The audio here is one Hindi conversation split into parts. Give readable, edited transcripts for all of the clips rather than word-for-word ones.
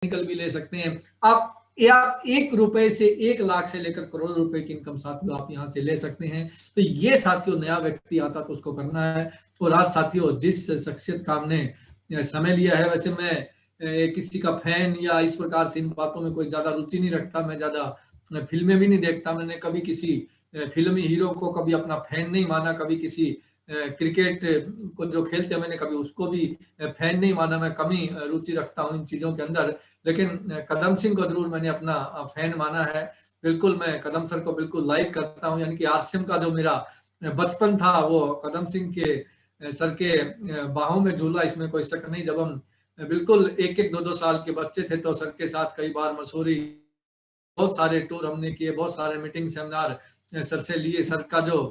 टेक्निकल भी ले सकते हैं आप, या 1 रुपए से 1 लाख से लेकर करोड़ रुपए की इनकम साथियों आप यहाँ से ले सकते हैं। तो ये साथियों नया व्यक्ति आता तो उसको करना है। और आज साथियों जिस शख्सियत का हमने समय लिया है, वैसे मैं किसी का फैन या इस प्रकार से इन बातों में कोई ज्यादा रुचि नहीं रखता, मैं ज्यादा फिल्में भी नहीं देखता, मैंने कभी किसी फिल्मी हीरो को कभी अपना फैन नहीं माना, कभी किसी क्रिकेट को जो खेलते हैं मैंने कभी उसको भी फैन नहीं माना, मैं कम ही रुचि रखता हूँ इन चीजों के अंदर। लेकिन कदम सिंह को जरूर मैंने अपना फैन माना है। बिल्कुल मैं कदम सर को बिल्कुल लाइक करता हूँ, यानी कि आरसीएम का जो मेरा बचपन था वो कदम सिंह के सर के बाहों में झूला, इसमें कोई शक नहीं। जब हम बिल्कुल 1-1, 2-2 साल के बच्चे थे तो सर के साथ कई बार मसूरी, बहुत सारे टूर हमने किए, बहुत सारे मीटिंग सेमिनार सर से लिए। सर का जो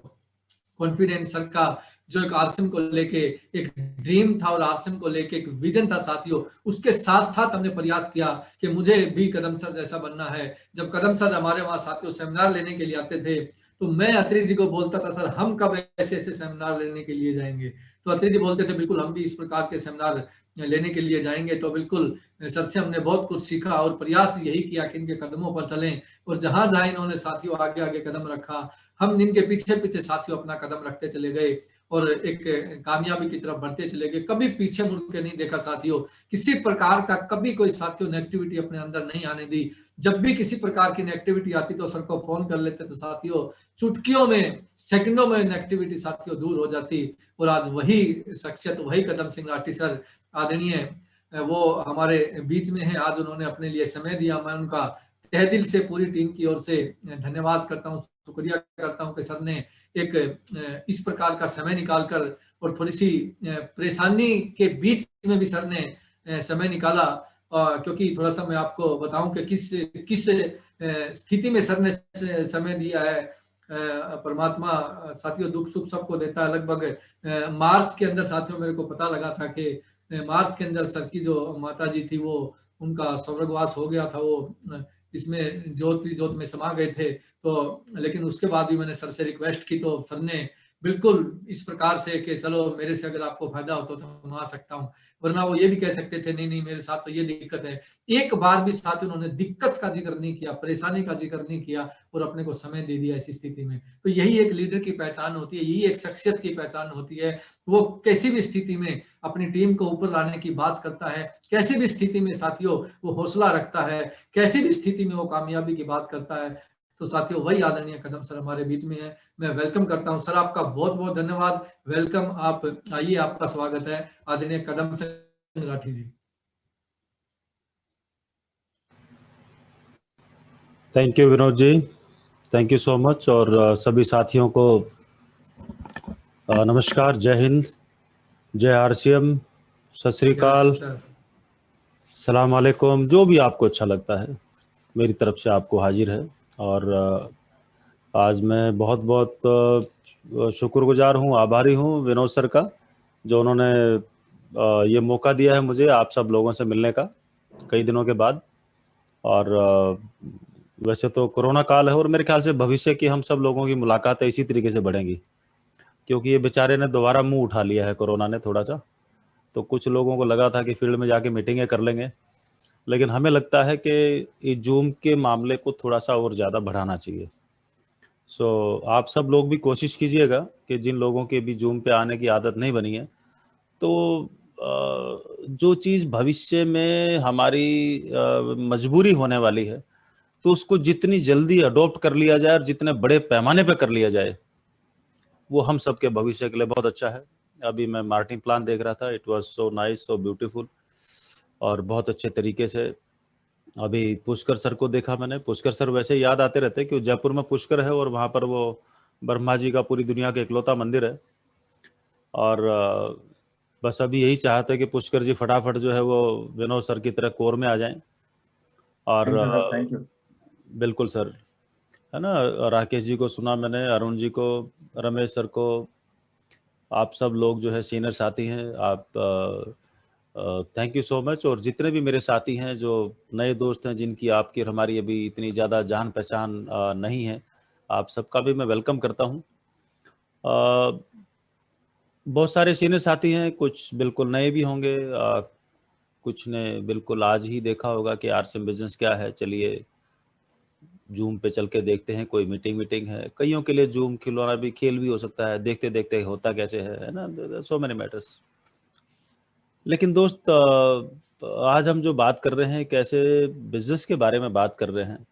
कॉन्फिडेंस, सर का जो एक आरसीएम को लेके एक ड्रीम था और आरसीएम को लेके एक विजन था साथियों, उसके साथ साथ हमने प्रयास किया कि मुझे भी कदम सर जैसा बनना है। जब कदम सर हमारे वहां साथियों सेमिनार लेने के लिए आते थे तो मैं अत्री जी को बोलता था, सर हम कब ऐसे ऐसे सेमिनार लेने के लिए जाएंगे? तो अत्री जी बोलते थे बिल्कुल हम भी इस प्रकार के सेमिनार लेने के लिए जाएंगे। तो बिल्कुल सर से हमने बहुत कुछ सीखा और प्रयास यही किया कि इनके कदमों पर चलें, और जहां जहां इन्होंने साथियों आगे आगे कदम रखा, हम इनके पीछे पीछे साथियों अपना कदम रखते चले गए और एक कामयाबी की तरफ बढ़ते चले गए। कभी पीछे मुड़ के नहीं देखा साथियों, किसी प्रकार का कभी कोई साथियों नेगेटिविटी अपने अंदर नहीं आने दी। जब भी किसी प्रकार की नेगेटिविटी आती तो सर को फोन कर लेते तो साथियों चुटकियों में, सेकंडों में नेगेटिविटी साथियों दूर हो जाती। और आज वही शख्सियत, वही कदम सिंह राठी सर आदरणीय वो हमारे बीच में है। आज उन्होंने अपने लिए समय दिया, मैं उनका तहे दिल से पूरी टीम की ओर से धन्यवाद करता हूँ, शुक्रिया करता हूँ कि सर ने एक इस प्रकार का समय निकालकर और थोड़ी सी परेशानी के बीच में भी सर ने समय निकाला। क्योंकि थोड़ा सा मैं आपको बताऊं कि किस किस स्थिति में सर ने समय दिया है। परमात्मा साथियों दुख सुख सबको देता है। लगभग मार्च के अंदर साथियों मेरे को पता लगा था कि मार्च के अंदर सर की जो माता जी थी वो उनका स्वर्गवास हो गया था, वो इसमें जोत की जोत में समा गए थे। तो लेकिन उसके बाद भी मैंने सर से रिक्वेस्ट की तो सर ने बिल्कुल इस प्रकार से कि चलो मेरे से अगर आपको फायदा हो तो मैं आ सकता हूँ, वरना वो ये भी कह सकते थे नहीं नहीं मेरे साथ तो ये दिक्कत है। एक बार भी साथ उन्होंने दिक्कत का जिक्र नहीं किया, परेशानी का जिक्र नहीं किया और अपने को समय दे दिया ऐसी स्थिति में। तो यही एक लीडर की पहचान होती है, यही एक शख्सियत की पहचान होती है। वो कैसी भी स्थिति में अपनी टीम को ऊपर लाने की बात करता है, कैसी भी स्थिति में साथियों वो हौसला रखता है, कैसी भी स्थिति में वो कामयाबी की बात करता है। तो साथियों वही आदरणीय कदम सर हमारे बीच में है। मैं वेलकम करता हूं सर, आपका बहुत बहुत धन्यवाद। वेलकम, आप आइए, आपका स्वागत है आदरणीय Kadam Singh Rathi ji. Thank you Vinod ji, thank you so much. और सभी साथियों को नमस्कार, जय हिंद, जय आरसीएम, सत श्री अकाल, सलाम अलैकुम, जो भी आपको अच्छा लगता है मेरी तरफ से आपको हाजिर है। और आज मैं बहुत बहुत शुक्रगुजार हूँ, आभारी हूँ विनोद सर का, जो उन्होंने ये मौका दिया है मुझे आप सब लोगों से मिलने का कई दिनों के बाद। और वैसे तो कोरोना काल है और मेरे ख्याल से भविष्य की हम सब लोगों की मुलाकातें इसी तरीके से बढ़ेंगी, क्योंकि ये बेचारे ने दोबारा मुंह उठा लिया है कोरोना ने थोड़ा सा। तो कुछ लोगों को लगा था कि फील्ड में जाके मीटिंगें कर लेंगे, लेकिन हमें लगता है कि ये जूम के मामले को थोड़ा सा और ज़्यादा बढ़ाना चाहिए। आप सब लोग भी कोशिश कीजिएगा कि जिन लोगों के भी जूम पे आने की आदत नहीं बनी है, तो जो चीज़ भविष्य में हमारी मजबूरी होने वाली है तो उसको जितनी जल्दी अडॉप्ट कर लिया जाए और जितने बड़े पैमाने पे कर लिया जाए वो हम सबके भविष्य के लिए बहुत अच्छा है। अभी मैं मार्टिन प्लान देख रहा था, it was so nice, so beautiful, और बहुत अच्छे तरीके से। अभी पुष्कर सर को देखा मैंने, पुष्कर सर वैसे याद आते रहते हैं कि जयपुर में पुष्कर है और वहाँ पर वो ब्रह्मा जी का पूरी दुनिया का इकलौता मंदिर है। और बस अभी यही चाहते हैं कि पुष्कर जी फटाफट जो है वो विनोद सर की तरह कोर में आ जाएं। और थैंक यू बिल्कुल सर, है ना। राकेश जी को सुना मैंने, अरुण जी को, रमेश सर को, आप सब लोग जो है सीनियर साथी हैं, आप थैंक यू सो मच। और जितने भी मेरे साथी हैं जो नए दोस्त हैं, जिनकी आपकी और हमारी अभी इतनी ज़्यादा जान पहचान नहीं है, आप सबका भी मैं वेलकम करता हूँ। बहुत सारे सीनियर साथी हैं, कुछ बिल्कुल नए भी होंगे, कुछ ने बिल्कुल आज ही देखा होगा कि आरसीएम बिजनेस क्या है। चलिए जूम पे चल के देखते हैं, कोई मीटिंग है। कईयों के लिए जूम खिलौना भी, खेल भी हो सकता है, देखते देखते होता कैसे है ना, सो मेनी मैटर्स। लेकिन दोस्त, आज हम जो बात कर रहे हैं, कैसे बिजनेस के बारे में बात कर रहे हैं।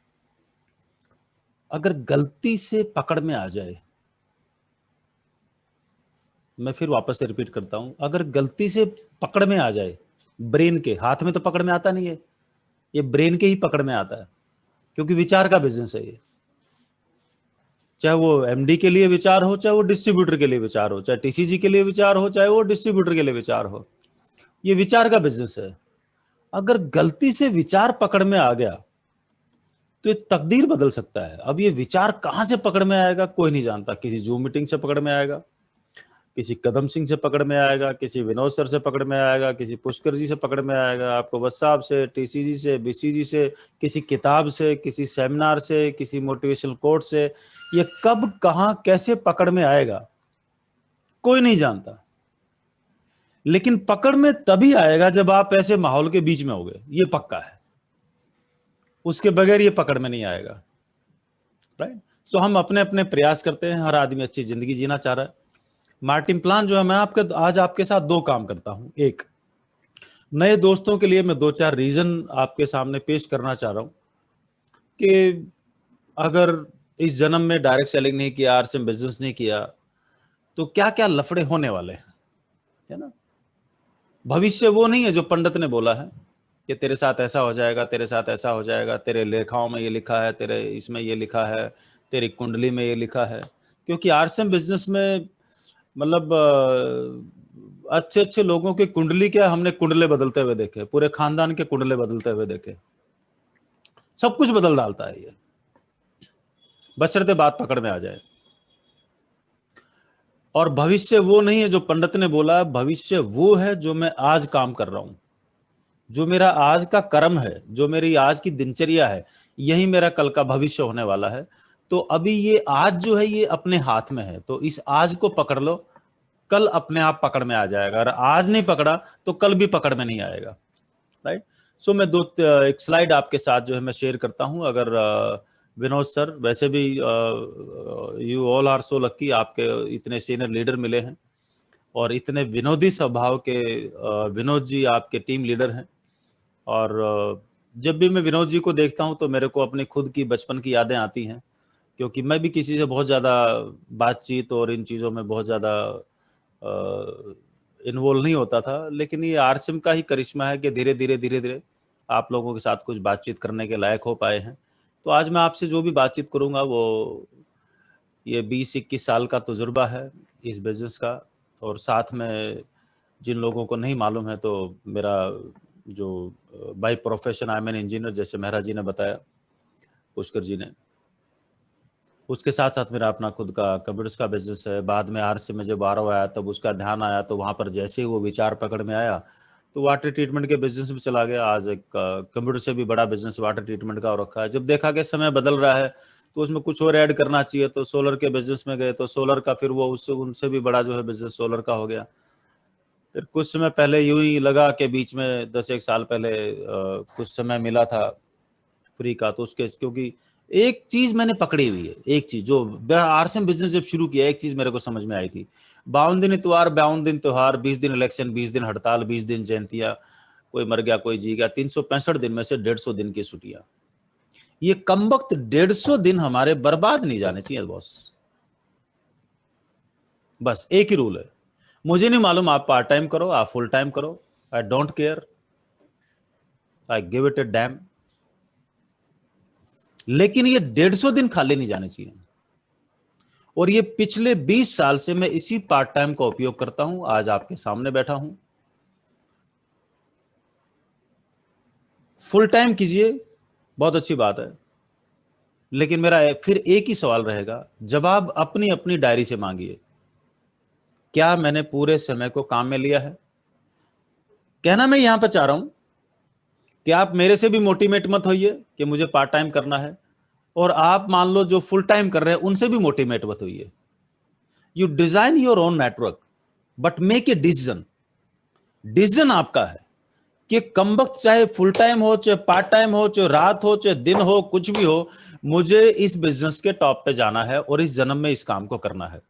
अगर गलती से पकड़ में आ जाए, मैं फिर वापस से रिपीट करता हूं, अगर गलती से पकड़ में आ जाए, ब्रेन के हाथ में तो पकड़ में आता नहीं है, ये ब्रेन के ही पकड़ में आता है, क्योंकि विचार का बिजनेस है ये। चाहे वो एमडी के लिए विचार हो, चाहे वो डिस्ट्रीब्यूटर के लिए विचार हो, चाहे टीसीजी के लिए विचार हो, चाहे वो डिस्ट्रीब्यूटर के लिए विचार हो, ये विचार का बिजनेस है। अगर गलती से विचार पकड़ में आ गया तो ये तकदीर बदल सकता है। अब ये विचार कहां से पकड़ में आएगा कोई नहीं जानता। किसी जूम मीटिंग से पकड़ में आएगा, किसी कदम सिंह से पकड़ में आएगा, किसी विनोद सर से पकड़ में आएगा, किसी पुष्कर जी से पकड़ में आएगा, आपको बस साहब से, टीसीजी से, बीसीजी से, किसी किताब से, किसी सेमिनार से, किसी मोटिवेशनल कोट से। ये कब कहां कैसे पकड़ में आएगा कोई नहीं जानता, लेकिन पकड़ में तभी आएगा जब आप ऐसे माहौल के बीच में होगे, ये पक्का है। उसके बगैर ये पकड़ में नहीं आएगा, राइट। सो हम अपने अपने प्रयास करते हैं, हर आदमी अच्छी जिंदगी जीना चाह रहा है। मार्टिन प्लान जो है, मैं आज आपके साथ दो काम करता हूं। एक, नए दोस्तों के लिए मैं 2-4 रीजन आपके सामने पेश करना चाह रहा हूं कि अगर इस जन्म में डायरेक्ट सेलिंग नहीं किया, आरसीएम बिजनेस नहीं किया, तो क्या क्या लफड़े होने वाले हैं, है ना। भविष्य वो नहीं है जो पंडित ने बोला है कि तेरे साथ ऐसा हो जाएगा, तेरे साथ ऐसा हो जाएगा, तेरे लेखाओं में ये लिखा है, तेरे इसमें ये लिखा है, तेरी कुंडली में ये लिखा है। क्योंकि आरसीएम बिजनेस में मतलब अच्छे अच्छे लोगों की कुंडली क्या, हमने कुंडले बदलते हुए देखे, पूरे खानदान के कुंडले बदलते हुए देखे। सब कुछ बदल डालता है ये, बशर्ते बात पकड़ में आ जाए। और भविष्य वो नहीं है जो पंडित ने बोला, भविष्य वो है जो मैं आज काम कर रहा हूं, जो मेरा आज का कर्म है, जो मेरी आज की दिनचर्या है, यही मेरा कल का भविष्य होने वाला है। तो अभी ये आज जो है ये अपने हाथ में है, तो इस आज को पकड़ लो, कल अपने आप पकड़ में आ जाएगा। अगर आज नहीं पकड़ा तो कल भी पकड़ में नहीं आएगा, राइट। सो मैं एक स्लाइड आपके साथ जो है मैं शेयर करता हूं। अगर विनोद सर, वैसे भी you all are so lucky, आपके इतने सीनियर लीडर मिले हैं और इतने विनोदी स्वभाव के विनोद जी आपके टीम लीडर हैं। और जब भी मैं विनोद जी को देखता हूं तो मेरे को अपनी खुद की बचपन की यादें आती हैं, क्योंकि मैं भी किसी से बहुत ज़्यादा बातचीत और इन चीज़ों में बहुत ज़्यादा इन्वॉल्व नहीं होता था। लेकिन ये आरसीएम का ही करिश्मा है कि धीरे धीरे आप लोगों के साथ कुछ बातचीत करने के लायक हो पाए हैं। तो आज मैं आपसे जो भी बातचीत करूंगा वो ये 20-21 साल का तजुर्बा है इस बिजनेस का। और साथ में जिन लोगों को नहीं मालूम है, तो मेरा जो by profession I am an engineer, जैसे मेहरा जी ने बताया, पुष्कर जी ने, उसके साथ साथ मेरा अपना खुद का कंप्यूटर्स का बिजनेस है। बाद में आरसीएम में जब आरओ आया तब उसका ध्यान आया, तो वहाँ पर जैसे ही वो विचार पकड़ में आया तो वाटर ट्रीटमेंट के बिजनेस में चला गया। आज एक कंप्यूटर से भी बड़ा बिजनेस वाटर ट्रीटमेंट का हो रखा है। जब देखा कि समय बदल रहा है तो उसमें कुछ और ऐड करना चाहिए, तो सोलर के बिजनेस में गए, तो सोलर का फिर वो उससे उनसे भी बड़ा जो है बिजनेस सोलर का हो गया। फिर कुछ समय पहले यूं ही लगा कि बीच में 10-1 साल पहले कुछ समय मिला था फ्री का, तो उसके क्योंकि एक चीज मैंने पकड़ी हुई है, एक चीज जो आरसीएम बिजनेस जब शुरू किया, एक चीज मेरे को समझ में आई थी। 52 दिन इतवार, 52 दिन त्योहार, 20 दिन इलेक्शन, 20 दिन हड़ताल, 20 दिन जयंतियां, कोई मर गया कोई जी गया, 365 दिन में से 150 दिन की छुट्टियां। ये कमबख्त 150 दिन हमारे बर्बाद नहीं जाने चाहिए बॉस। बस एक ही रूल है, मुझे नहीं मालूम आप पार्ट टाइम करो, आप फुल टाइम करो, I don't care, I give it A dam, लेकिन ये 150 दिन खाली नहीं जाने चाहिए। और ये पिछले 20 साल से मैं इसी पार्ट टाइम का उपयोग करता हूं, आज आपके सामने बैठा हूं। फुल टाइम कीजिए, बहुत अच्छी बात है, लेकिन मेरा फिर एक ही सवाल रहेगा, जवाब अपनी अपनी डायरी से मांगिए, क्या मैंने पूरे समय को काम में लिया है। कहना मैं यहां पर चाह रहा हूं कि आप मेरे से भी मोटिवेट मत होइए कि मुझे पार्ट टाइम करना है, और आप मान लो जो फुल टाइम कर रहे हैं उनसे भी मोटिवेट मत होइए। You design your own network but make a decision. Decision आपका है कि कम वक्त चाहे फुल टाइम हो, चाहे पार्ट टाइम हो, चाहे रात हो, चाहे दिन हो, कुछ भी हो, मुझे इस बिजनेस के टॉप पे जाना है और इस जन्म में इस काम को करना है।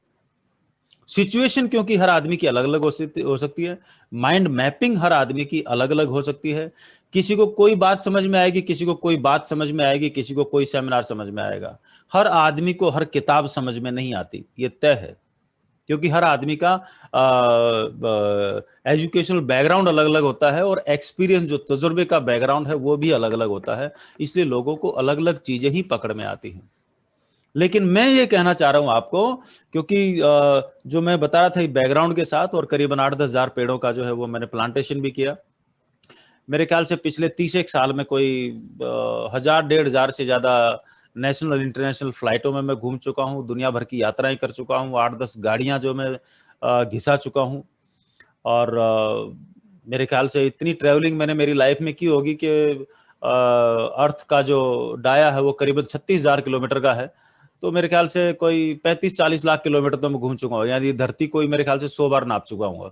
सिचुएशन क्योंकि हर आदमी की अलग अलग हो सकती है, माइंड मैपिंग हर आदमी की अलग अलग हो सकती है। किसी को कोई बात समझ में आएगी, किसी को कोई बात समझ में आएगी, किसी को कोई सेमिनार समझ में आएगा। हर आदमी को हर किताब समझ में नहीं आती, ये तय है, क्योंकि हर आदमी का एजुकेशनल बैकग्राउंड अलग अलग होता है और एक्सपीरियंस जो तजुर्बे का बैकग्राउंड है वो भी अलग अलग होता है। इसलिए लोगों को अलग अलग चीजें ही पकड़ में आती हैं। लेकिन मैं ये कहना चाह रहा हूं आपको, क्योंकि जो मैं बता रहा था बैकग्राउंड के साथ, और करीबन 8-10 हजार पेड़ों का जो है वो मैंने प्लांटेशन भी किया। मेरे ख्याल से पिछले 30 साल में कोई 1000-1500 से ज्यादा नेशनल इंटरनेशनल फ्लाइटों में मैं घूम चुका हूँ, दुनिया भर की यात्राएं कर चुका हूँ, 8-10 गाड़ियां जो मैं घिसा चुका हूँ। और मेरे ख्याल से इतनी ट्रैवलिंग मैंने मेरी लाइफ में की होगी कि अर्थ का जो डाया है वो करीबन 36,000 किलोमीटर का है। तो मेरे ख्याल से कोई 35-40 लाख किलोमीटर तो मैं घूम चुका हूँ, यानी धरती कोई मेरे ख्याल से 100 बार नाप चुका हूँ।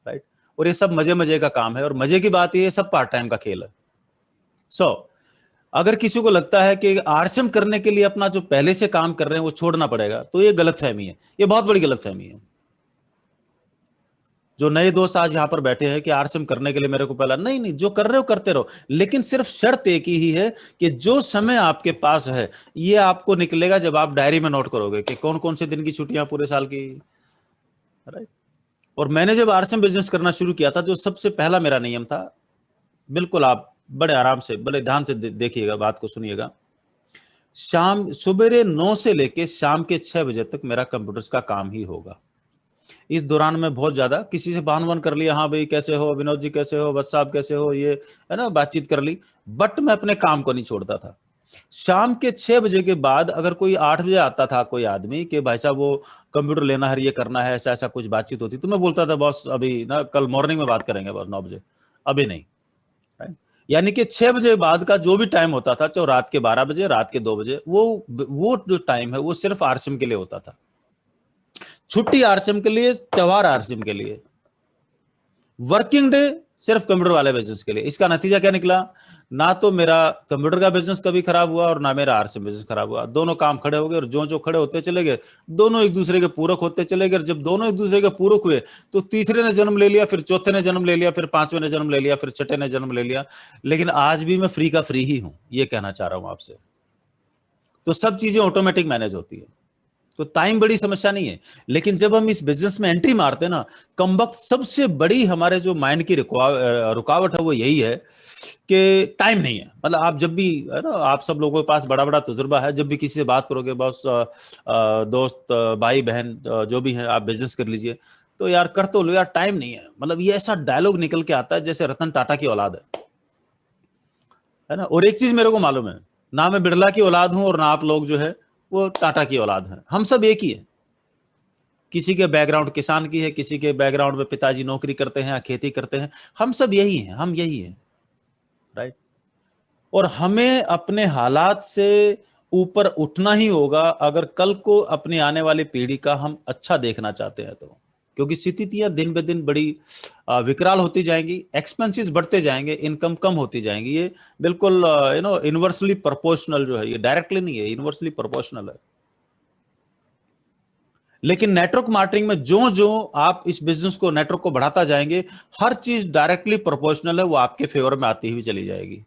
राइट। और ये सब मजे मजे का काम है, और मजे की बात ये सब पार्ट टाइम का खेल है। अगर किसी को लगता है कि आरसीएम करने के लिए अपना जो पहले से काम कर रहे हैं वो छोड़ना पड़ेगा, तो ये गलतफहमी है, ये बहुत बड़ी गलतफहमी है। जो नए दोस्त आज यहां पर बैठे हैं कि आरसीएम करने के लिए मेरे को पहला, नहीं, जो कर रहे हो करते रहो, लेकिन सिर्फ शर्त एक ही है कि जो समय आपके पास है ये आपको निकलेगा जब आप डायरी में नोट करोगे कि कौन कौन से दिन की छुट्टियां पूरे साल की। राइट। और मैंने जब आरसीएम बिजनेस करना शुरू किया था, जो सबसे पहला मेरा नियम था, बिल्कुल आप बड़े आराम से बड़े ध्यान से देखिएगा, बात को सुनिएगा। शाम सुबह 9 से लेके शाम के 6 बजे तक मेरा कंप्यूटर्स का काम ही होगा। इस दौरान में बहुत ज्यादा किसी से बान कर लिया, हाँ भाई कैसे हो, विनोद जी कैसे हो, बस साहब कैसे हो, ये है ना, बातचीत कर ली, बट मैं अपने काम को नहीं छोड़ता था। शाम के 6 बजे के बाद अगर कोई 8 बजे आता था कोई आदमी कि भाई साहब वो कंप्यूटर लेना है, ये करना है, ऐसा ऐसा कुछ बातचीत होती, तो मैं बोलता था बॉस अभी ना, कल मॉर्निंग में बात करेंगे बॉस 9 बजे, अभी नहीं। यानी कि 6 बजे बाद का जो भी टाइम होता था, चाहे रात के 12 बजे, रात के 2 बजे, वो जो टाइम है वो सिर्फ आरसीएम के लिए होता था। छुट्टी आरसीएम के लिए, त्योहार आरसीएम के लिए, वर्किंग डे सिर्फ कंप्यूटर वाले बिजनेस के लिए। इसका नतीजा क्या निकला, ना तो मेरा कंप्यूटर का बिजनेस कभी खराब हुआ और ना मेरा आरसीएम बिजनेस खराब हुआ। दोनों काम खड़े हो गए, और जो खड़े होते चले गए, दोनों एक दूसरे के पूरक होते चले गए। जब दोनों एक दूसरे के पूरक हुए तो तीसरे ने जन्म ले लिया, फिर चौथे ने जन्म ले लिया, फिर पांचवें ने जन्म ले लिया, फिर छठे ने जन्म ले लिया। लेकिन आज भी मैं फ्री का फ्री ही हूं, ये कहना चाह रहा हूं आपसे। तो सब चीजें ऑटोमेटिक मैनेज होती है, तो टाइम बड़ी समस्या नहीं है। लेकिन जब हम इस बिजनेस में एंट्री मारते हैं ना, कम वक्त सबसे बड़ी हमारे जो माइंड की रुकावट है वो यही है कि टाइम नहीं है। मतलब आप जब भी, है ना, आप सब लोगों के पास बड़ा बड़ा तजुर्बा है, जब भी किसी से बात करोगे, बस दोस्त भाई बहन जो भी है, आप बिजनेस कर लीजिए, तो यार कर तो लो यार, टाइम नहीं है। मतलब ये ऐसा डायलॉग निकल के आता है जैसे रतन टाटा की औलाद है ना। और एक चीज मेरे को मालूम है, ना मैं बिरला की औलाद हूं और ना आप लोग जो है वो टाटा की औलाद हैं, हम सब एक ही है। किसी के बैकग्राउंड किसान की है, किसी के बैकग्राउंड में पिताजी नौकरी करते हैं या खेती करते हैं, हम सब यही हैं, हम यही हैं। राइट। और हमें अपने हालात से ऊपर उठना ही होगा अगर कल को अपनी आने वाली पीढ़ी का हम अच्छा देखना चाहते हैं तो। क्योंकि स्थितियां दिन ब दिन बड़ी विकराल होती जाएंगी, एक्सपेंसेस बढ़ते जाएंगे, इनकम कम होती जाएंगी। ये बिल्कुल इनवर्सली प्रोपोर्शनल जो है, ये डायरेक्टली नहीं है, इनवर्सली प्रोपोर्शनल है। लेकिन नेटवर्क मार्केटिंग में जो जो आप इस बिजनेस को, नेटवर्क को बढ़ाता जाएंगे, हर चीज डायरेक्टली प्रोपोर्शनल है, वो आपके फेवर में आती हुई चली जाएगी।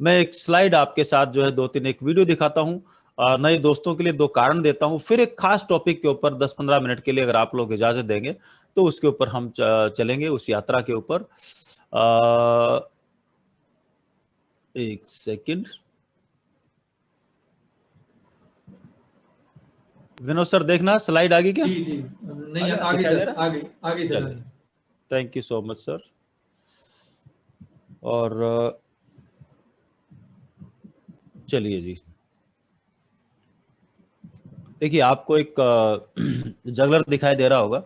मैं एक स्लाइड आपके साथ जो है 2-3 एक वीडियो दिखाता हूं, नए दोस्तों के लिए 2 कारण देता हूं, फिर एक खास टॉपिक के ऊपर 10-15 मिनट के लिए अगर आप लोग इजाजत देंगे तो उसके ऊपर हम चलेंगे, उस यात्रा के ऊपर। एक सेकंड, विनोद सर देखना स्लाइड आ गई क्या? जी नहीं, आगे सर, आगे sir. Thank you so much sir. और चलिए जी, देखिए आपको एक जगलर दिखाई दे रहा होगा,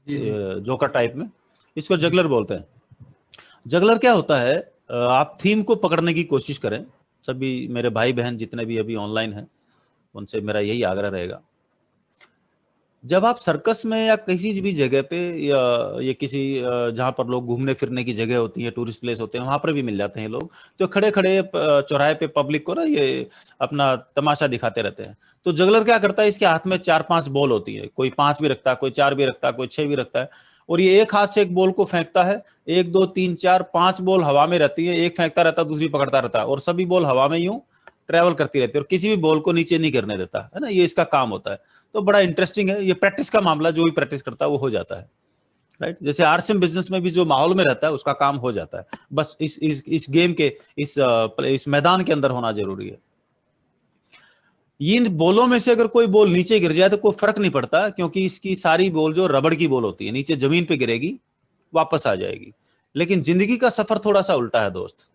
जोकर टाइप में, इसको जगलर बोलते हैं। जगलर क्या होता है, आप थीम को पकड़ने की कोशिश करें। सभी मेरे भाई बहन जितने भी अभी ऑनलाइन हैं उनसे मेरा यही आग्रह रहेगा। जब आप सर्कस में या किसी भी जगह पे या ये किसी जहाँ पर लोग घूमने फिरने की जगह होती है, टूरिस्ट प्लेस होते हैं, वहां पर भी मिल जाते हैं लोग, तो खड़े खड़े चौराहे पे पब्लिक को ना ये अपना तमाशा दिखाते रहते हैं। तो जगलर क्या करता है, इसके हाथ में 4-5 बॉल होती है, कोई 5 भी रखता है, कोई 4 भी रखता है, कोई 6 भी रखता है, और ये एक हाथ से एक बॉल को फेंकता है। 1 2 3 4 5 बॉल हवा में रहती है, एक फेंकता रहता है, दूसरी पकड़ता रहता है, और सभी बॉल हवा में यूं ट्रेवल करती रहती है, और किसी भी बॉल को नीचे नहीं गिरने देता है ना, ये इसका काम होता है। तो बड़ा इंटरेस्टिंग है, ये प्रैक्टिस का मामला, जो भी प्रैक्टिस करता है वो हो जाता है, राइट। जैसे आरसीएम बिजनेस में भी जो माहौल में रहता है उसका काम हो जाता है, बस इस गेम के इस मैदान के अंदर होना जरूरी है। इन बॉलों में से अगर कोई बॉल नीचे गिर जाए तो कोई फर्क नहीं पड़ता, क्योंकि इसकी सारी बॉल जो रबड़ की बॉल होती है, नीचे जमीन पे गिरेगी, वापस आ जाएगी। लेकिन जिंदगी का सफर थोड़ा सा उल्टा है दोस्त।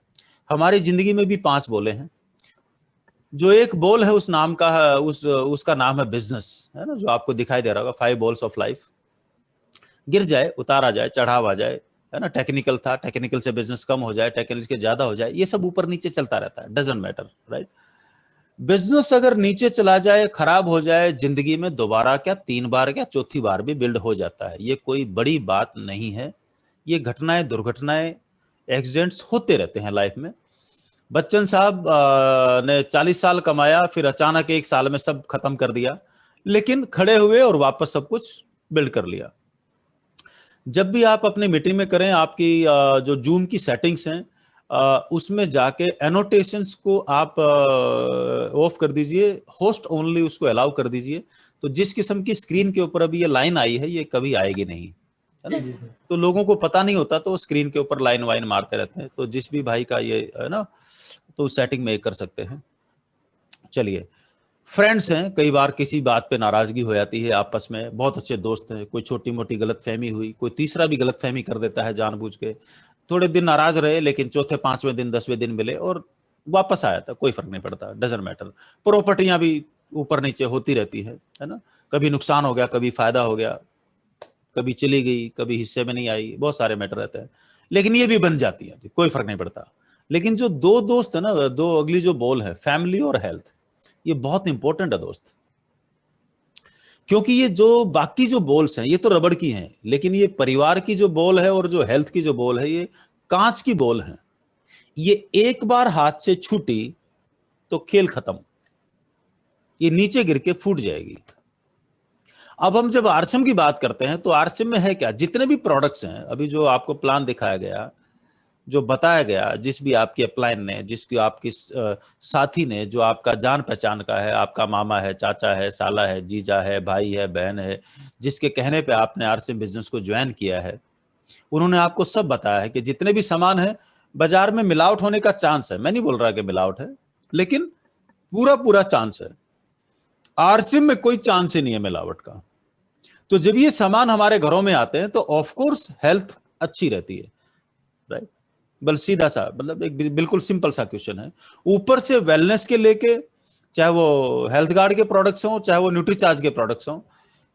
हमारी जिंदगी में भी 5 बॉलें हैं। जो एक बॉल है उस नाम का उसका नाम है बिजनेस, है ना, जो आपको दिखाई दे रहा होगा, 5 बॉल्स ऑफ लाइफ। गिर जाए, उतार आ जाए, चढ़ाव आ जाए, है ना, टेक्निकल था, टेक्निकल से बिजनेस कम हो जाए, टेक्निकल के ज्यादा हो जाए, ये सब ऊपर नीचे चलता रहता है, डजंट मैटर, राइट। बिजनेस अगर नीचे चला जाए, खराब हो जाए, जिंदगी में दोबारा क्या 3 बार क्या चौथी बार भी बिल्ड हो जाता है। ये कोई बड़ी बात नहीं है। ये घटनाएं, दुर्घटनाएं, एक्सीडेंट्स होते रहते हैं लाइफ में। बच्चन साहब ने 40 साल कमाया, फिर अचानक 1 साल में सब खत्म कर दिया, लेकिन खड़े हुए और वापस सब कुछ बिल्ड कर लिया। जब भी आप अपनी मीटिंग में करें, आपकी जो जूम की सेटिंग्स हैं उसमें जाके एनोटेशंस को आप ऑफ कर दीजिए, होस्ट ओनली उसको अलाउ कर दीजिए। तो जिस किस्म की स्क्रीन के ऊपर अभी ये लाइन आई है, ये कभी आएगी नहीं, है ना। तो लोगों को पता नहीं होता, तो स्क्रीन के ऊपर लाइन वाइन मारते रहते हैं। तो जिस भी भाई का ये है ना, तो सेटिंग में कर सकते हैं। चलिए, फ्रेंड्स हैं, कई बार किसी बात पे नाराजगी हो जाती है आपस में, बहुत अच्छे दोस्त हैं, कोई छोटी मोटी गलतफहमी हुई, कोई तीसरा भी गलतफहमी कर देता है जानबूझ के, थोड़े दिन नाराज रहे, लेकिन चौथे 5वें दिन 10वें दिन मिले और वापस आया था, कोई फर्क नहीं पड़ता, डजंट मैटर। प्रॉपर्टियां भी ऊपर नीचे होती रहती है ना, कभी नुकसान हो गया, कभी फायदा हो गया, कभी चली गई, कभी हिस्से में नहीं आई, बहुत सारे मैटर रहते हैं, लेकिन ये भी बन जाती है, कोई फर्क नहीं पड़ता। लेकिन जो 2 दोस्त है ना, 2 अगली जो बॉल है, फैमिली और हेल्थ, ये बहुत इंपॉर्टेंट है दोस्त। क्योंकि ये जो बाकी जो बॉल्स हैं ये तो रबड़ की हैं, लेकिन ये परिवार की जो बॉल है और जो हेल्थ की जो बॉल है, ये कांच की बॉल है। ये एक बार हाथ से छूटी तो खेल खत्म, ये नीचे गिर के फूट जाएगी। अब हम जब आरसीएम की बात करते हैं, तो आरसीएम में है क्या, जितने भी प्रोडक्ट्स हैं, अभी जो आपको प्लान दिखाया गया, जो बताया गया, जिस भी आपकी अपलाइन ने, जिसकी आपकी साथी ने, जो आपका जान पहचान का है, आपका मामा है, चाचा है, साला है, जीजा है, भाई है, बहन है, जिसके कहने पे आपने आरसीएम बिजनेस को ज्वाइन किया है, उन्होंने आपको सब बताया है कि जितने भी सामान है, बाजार में मिलावट होने का चांस है। मैं नहीं बोल रहा कि मिलावट है, लेकिन पूरा पूरा चांस है। आरसीएम में कोई चांस ही नहीं है मिलावट का। तो जब ये सामान हमारे घरों में आते हैं, तो ऑफकोर्स हेल्थ अच्छी रहती है, राइट। बल सीधा सा, मतलब एक बिल्कुल सिंपल सा क्वेश्चन है। ऊपर से वेलनेस के लेके, चाहे वो हेल्थ गार्ड के प्रोडक्ट्स हों, चाहे वो न्यूट्रीचार्ज के प्रोडक्ट्स हों,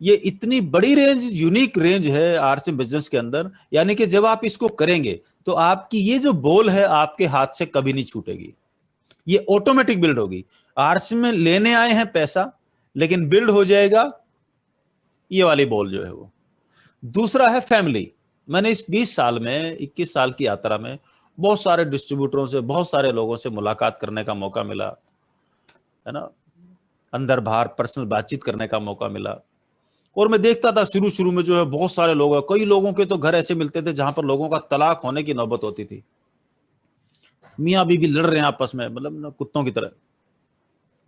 ये इतनी बड़ी रेंज, यूनिक रेंज है आरसीएम बिजनेस के अंदर। यानी कि जब आप इसको करेंगे, तो आपकी ये जो बॉल है आपके हाथ से कभी नहीं छूटेगी, ये ऑटोमेटिक बिल्ड होगी। आरसीएम में लेने आए हैं पैसा, लेकिन बिल्ड हो जाएगा ये वाली बॉल जो है वो। दूसरा है फैमिली। मैंने इस 20 साल में, 21 साल की यात्रा में बहुत सारे डिस्ट्रीब्यूटरों से, बहुत सारे लोगों से मुलाकात करने का मौका मिला, है ना, अंदर बाहर पर्सनल बातचीत करने का मौका मिला। और मैं देखता था शुरू शुरू में जो है, बहुत सारे लोग, कई लोगों के तो घर ऐसे मिलते थे जहां पर लोगों का तलाक होने की नौबत होती थी, मियाँ बीवी लड़ रहे हैं आपस में, मतलब कुत्तों की तरह।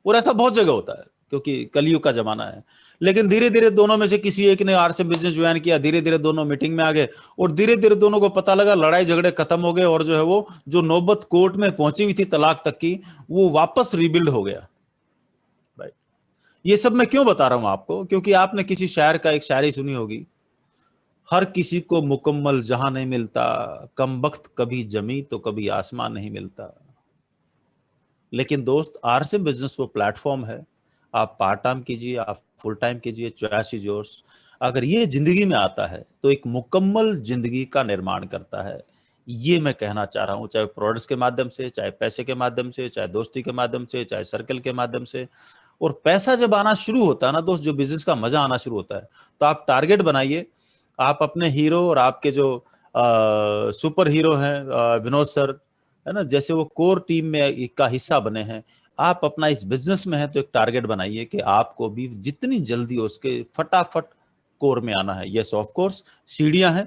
और ऐसा बहुत जगह होता है, क्योंकि कलयुग का जमाना है। लेकिन धीरे धीरे दोनों में से किसी एक ने आरसीएम बिजनेस ज्वाइन किया, धीरे धीरे दोनों मीटिंग में आ गए, और धीरे धीरे दोनों को पता लगा लड़ाई झगड़े खत्म हो गए, और जो है वो जो नौबत कोर्ट में पहुंची हुई थी तलाक तक की, वो वापस रिबिल्ड हो गया, राइट। ये सब मैं क्यों बता रहा हूं आपको, क्योंकि आपने किसी शायर का एक शायरी सुनी होगी, हर किसी को मुकम्मल जहां नहीं मिलता, कमबख्त कभी जमी तो कभी आसमान नहीं मिलता। लेकिन दोस्त, आरसीएम बिजनेस वो प्लेटफॉर्म है, आप पार्ट टाइम कीजिए, आप फुल टाइम कीजिए, चॉइस इज योर्स। अगर ये जिंदगी में आता है, तो एक मुकम्मल जिंदगी का निर्माण करता है। ये मैं कहना चाह रहा हूँ, चाहे प्रोडक्ट्स के माध्यम से, चाहे पैसे के माध्यम से, चाहे दोस्ती के माध्यम से, चाहे सर्कल के माध्यम से, और पैसा जब आना शुरू होता है ना दोस्त, जो बिजनेस का मजा आना शुरू होता है, तो आप टारगेट बनाइए। आप अपने हीरो और आपके जो सुपर हीरो हैं विनोद सर, है ना, जैसे वो कोर टीम में का हिस्सा बने हैं, आप अपना इस बिजनेस में है तो एक टारगेट बनाइए कि आपको भी जितनी जल्दी हो उसके फटाफट कोर में आना है। यस ऑफ कोर्स, सीढ़ियां हैं,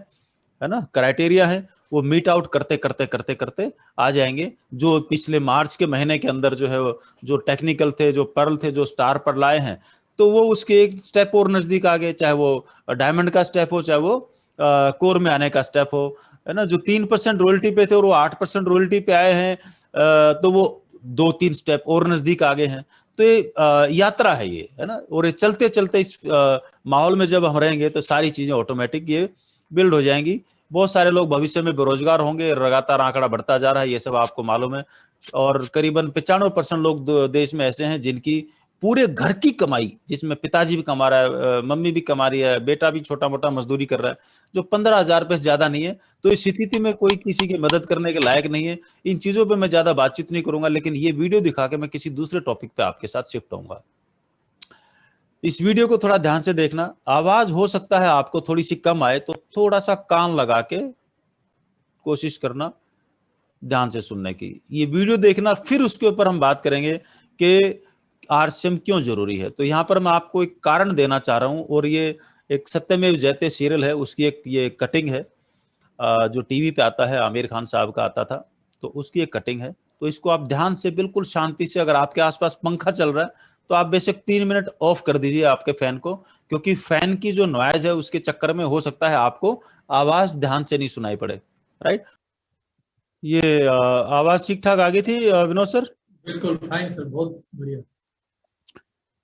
है ना, क्राइटेरिया है, वो मीट आउट करते करते करते करते आ जाएंगे। जो पिछले मार्च के महीने के अंदर जो है जो टेक्निकल थे, जो पर्ल थे, जो स्टार पर लाए हैं, तो वो उसके एक स्टेप और नजदीक आ गए, चाहे वो डायमंड का स्टेप हो, चाहे वो कोर में आने का स्टेप हो, है ना। जो 3% रॉयल्टी पे थे और वो 8% रॉयल्टी पे आए हैं, तो वो 2-3 स्टेप और नजदीक आ गए हैं। तो ये यात्रा है ये, है ना। और ये चलते चलते इस माहौल में जब हम रहेंगे तो सारी चीजें ऑटोमेटिक ये बिल्ड हो जाएंगी। बहुत सारे लोग भविष्य में बेरोजगार होंगे, लगातार आंकड़ा बढ़ता जा रहा है, ये सब आपको मालूम है। और करीबन 95% लोग देश में ऐसे हैं जिनकी पूरे घर की कमाई, जिसमें पिताजी भी कमा रहा है, मम्मी भी कमा रही है, बेटा भी छोटा मोटा मजदूरी कर रहा है, जो 15,000 रुपए से ज्यादा नहीं है। तो इस स्थिति में कोई किसी की मदद करने के लायक नहीं है। इन चीजों पे मैं ज्यादा बातचीत नहीं करूंगा, लेकिन ये वीडियो दिखा के मैं किसी दूसरे टॉपिक पे आपके साथ शिफ्ट होऊंगा। इस वीडियो को थोड़ा ध्यान से देखना। आवाज हो सकता है आपको थोड़ी सी कम आए, तो थोड़ा सा कान लगा के कोशिश करना ध्यान से सुनने की। ये वीडियो देखना, फिर उसके ऊपर हम बात करेंगे कि आरसीएम क्यों जरूरी है। तो यहाँ पर मैं आपको एक कारण देना चाह रहा हूं, और ये एक सत्यमेव जयते सीरियल है, उसकी एक ये कटिंग है जो टीवी पे आता है, आमिर खान साहब का आता था, तो उसकी एक कटिंग है। तो इसको आप ध्यान से, बिल्कुल शांति से, अगर आपके आसपास पंखा चल रहा है तो आप बेशक 3 मिनट ऑफ कर दीजिए आपके फैन को, क्योंकि फैन की जो नॉइज है उसके चक्कर में हो सकता है आपको आवाज ध्यान से नहीं सुनाई पड़े। राइट, ये आवाज ठीक ठाक आ गई थी विनोद सर? बिल्कुल फाइन सर, बहुत बढ़िया।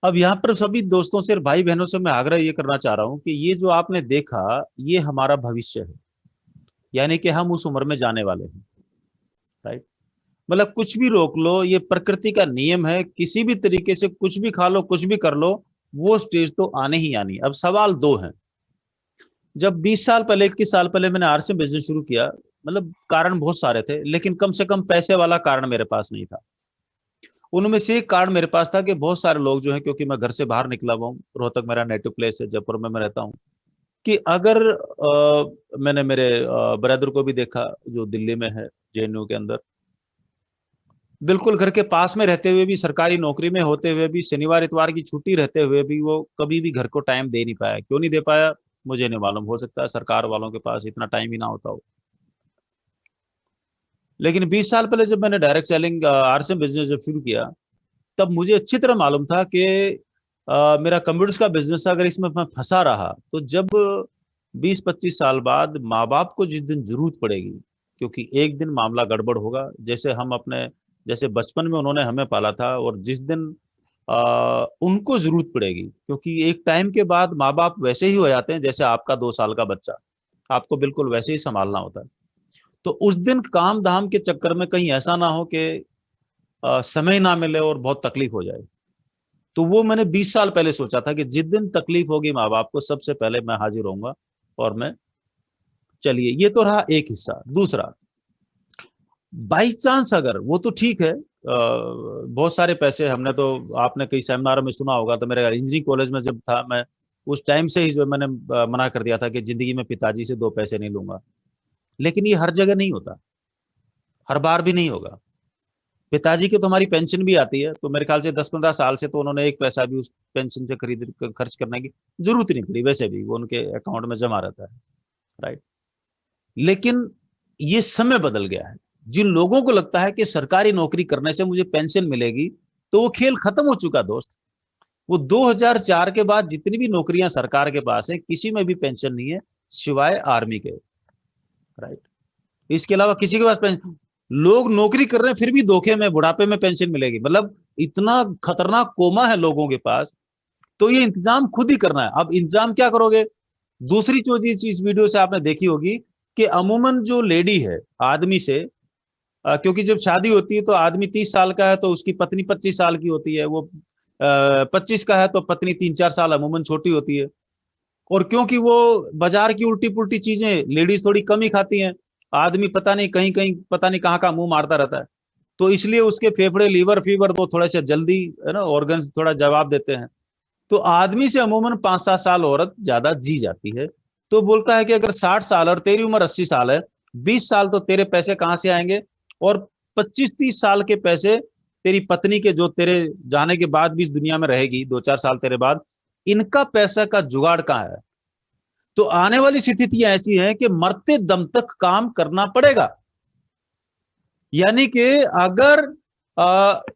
अब यहाँ पर सभी दोस्तों से, भाई बहनों से मैं आग्रह ये करना चाह रहा हूँ कि ये जो आपने देखा, ये हमारा भविष्य है, यानी कि हम उस उम्र में जाने वाले हैं। राइट, मतलब कुछ भी रोक लो, ये प्रकृति का नियम है, किसी भी तरीके से कुछ भी खा लो, कुछ भी कर लो, वो स्टेज तो आने ही आनी। अब सवाल दो हैं। जब 20 साल पहले, 21 साल पहले मैंने आरसीएम बिजनेस शुरू किया, मतलब कारण बहुत सारे थे, लेकिन कम से कम पैसे वाला कारण मेरे पास नहीं था। उनमें से एक कारण मेरे पास था कि बहुत सारे लोग जो है, क्योंकि मैं घर से बाहर निकला हुआ हूँ, रोहतक मेरा नेटिव प्लेस है, जयपुर में मैं रहता हूँ, कि अगर मैंने मेरे ब्रदर को भी देखा जो दिल्ली में है, जेएनयू के अंदर, बिल्कुल घर के पास में रहते हुए भी, सरकारी नौकरी में होते हुए भी, शनिवार इतवार की छुट्टी रहते हुए भी, वो कभी भी घर को टाइम दे नहीं पाया। क्यों नहीं दे पाया मुझे नहीं मालूम, हो सकता है सरकार वालों के पास इतना टाइम ही ना होता हो। लेकिन 20 साल पहले जब मैंने डायरेक्ट सेलिंग आरसीएम बिजनेस जब शुरू किया, तब मुझे अच्छी तरह मालूम था कि मेरा कंप्यूटर्स का बिजनेस, अगर इसमें मैं फंसा रहा तो जब 20-25 साल बाद माँ बाप को जिस दिन जरूरत पड़ेगी, क्योंकि एक दिन मामला गड़बड़ होगा, जैसे बचपन में उन्होंने हमें पाला था, और जिस दिन उनको जरूरत पड़ेगी, क्योंकि एक टाइम के बाद माँ बाप वैसे ही हो जाते हैं जैसे आपका 2 साल का बच्चा, आपको बिल्कुल वैसे ही संभालना होता है। तो उस दिन काम धाम के चक्कर में कहीं ऐसा ना हो कि समय ना मिले और बहुत तकलीफ हो जाए। तो वो मैंने 20 साल पहले सोचा था कि जिस दिन तकलीफ होगी माँ बाप को, सबसे पहले मैं हाजिर होऊंगा। और मैं, चलिए, ये तो रहा एक हिस्सा। दूसरा, बाई चांस अगर, वो तो ठीक है, बहुत सारे पैसे हमने तो, आपने कई सेमिनार में सुना होगा, तो मेरे इंजीनियरिंग कॉलेज में जब था मैं, उस टाइम से ही जो मैंने मना कर दिया था कि जिंदगी में पिताजी से 2 पैसे नहीं लूंगा। लेकिन ये हर जगह नहीं होता, हर बार भी नहीं होगा। पिताजी की तो हमारी पेंशन भी आती है, तो मेरे ख्याल से 10-15 साल से तो उन्होंने 1 पैसा भी उस पेंशन से खर्च करने की जरूरत नहीं पड़ी, वैसे भी वो उनके अकाउंट में जमा रहता है। राइट, लेकिन ये समय बदल गया है। जिन लोगों को लगता है कि सरकारी नौकरी करने से मुझे पेंशन मिलेगी, तो वो खेल खत्म हो चुका दोस्त। वो 2004 के बाद जितनी भी नौकरियां सरकार के पास है, किसी में भी पेंशन नहीं है सिवाय आर्मी के। राइट, इसके अलावा किसी के पास पेंशन, लोग नौकरी कर रहे हैं फिर भी धोखे में बुढ़ापे में पेंशन मिलेगी। मतलब इतना खतरनाक कोमा है लोगों के पास। तो ये इंतजाम खुद ही करना है। अब इंतजाम क्या करोगे? दूसरी चीज इस वीडियो से आपने देखी होगी कि अमूमन जो लेडी है आदमी से, क्योंकि जब शादी होती है तो आदमी 30 साल का है तो उसकी पत्नी 25 साल की होती है, वो 25 का है तो पत्नी 3-4 साल अमूमन छोटी होती है। और क्योंकि वो बाजार की उल्टी पुल्टी चीजें लेडीज थोड़ी कम ही खाती हैं, आदमी पता नहीं कहीं कहीं, पता नहीं कहाँ का मुंह मारता रहता है। तो इसलिए उसके फेफड़े, लीवर, फीवर तो थोड़े से जल्दी है ना ऑर्गन थोड़ा जवाब देते हैं। तो आदमी से अमूमन 5-7 साल औरत ज्यादा जी जाती है। तो बोलता है कि अगर 60 साल और तेरी उम्र 80 साल है, 20 साल तो तेरे पैसे कहां से आएंगे, और 25-30 साल के पैसे तेरी पत्नी के, जो तेरे जाने के बाद भी इस दुनिया में रहेगी 2-4 साल तेरे बाद, इनका पैसा का जुगाड़ कहां है। तो आने वाली स्थितियां ऐसी हैं कि मरते दम तक काम करना पड़ेगा। यानी कि अगर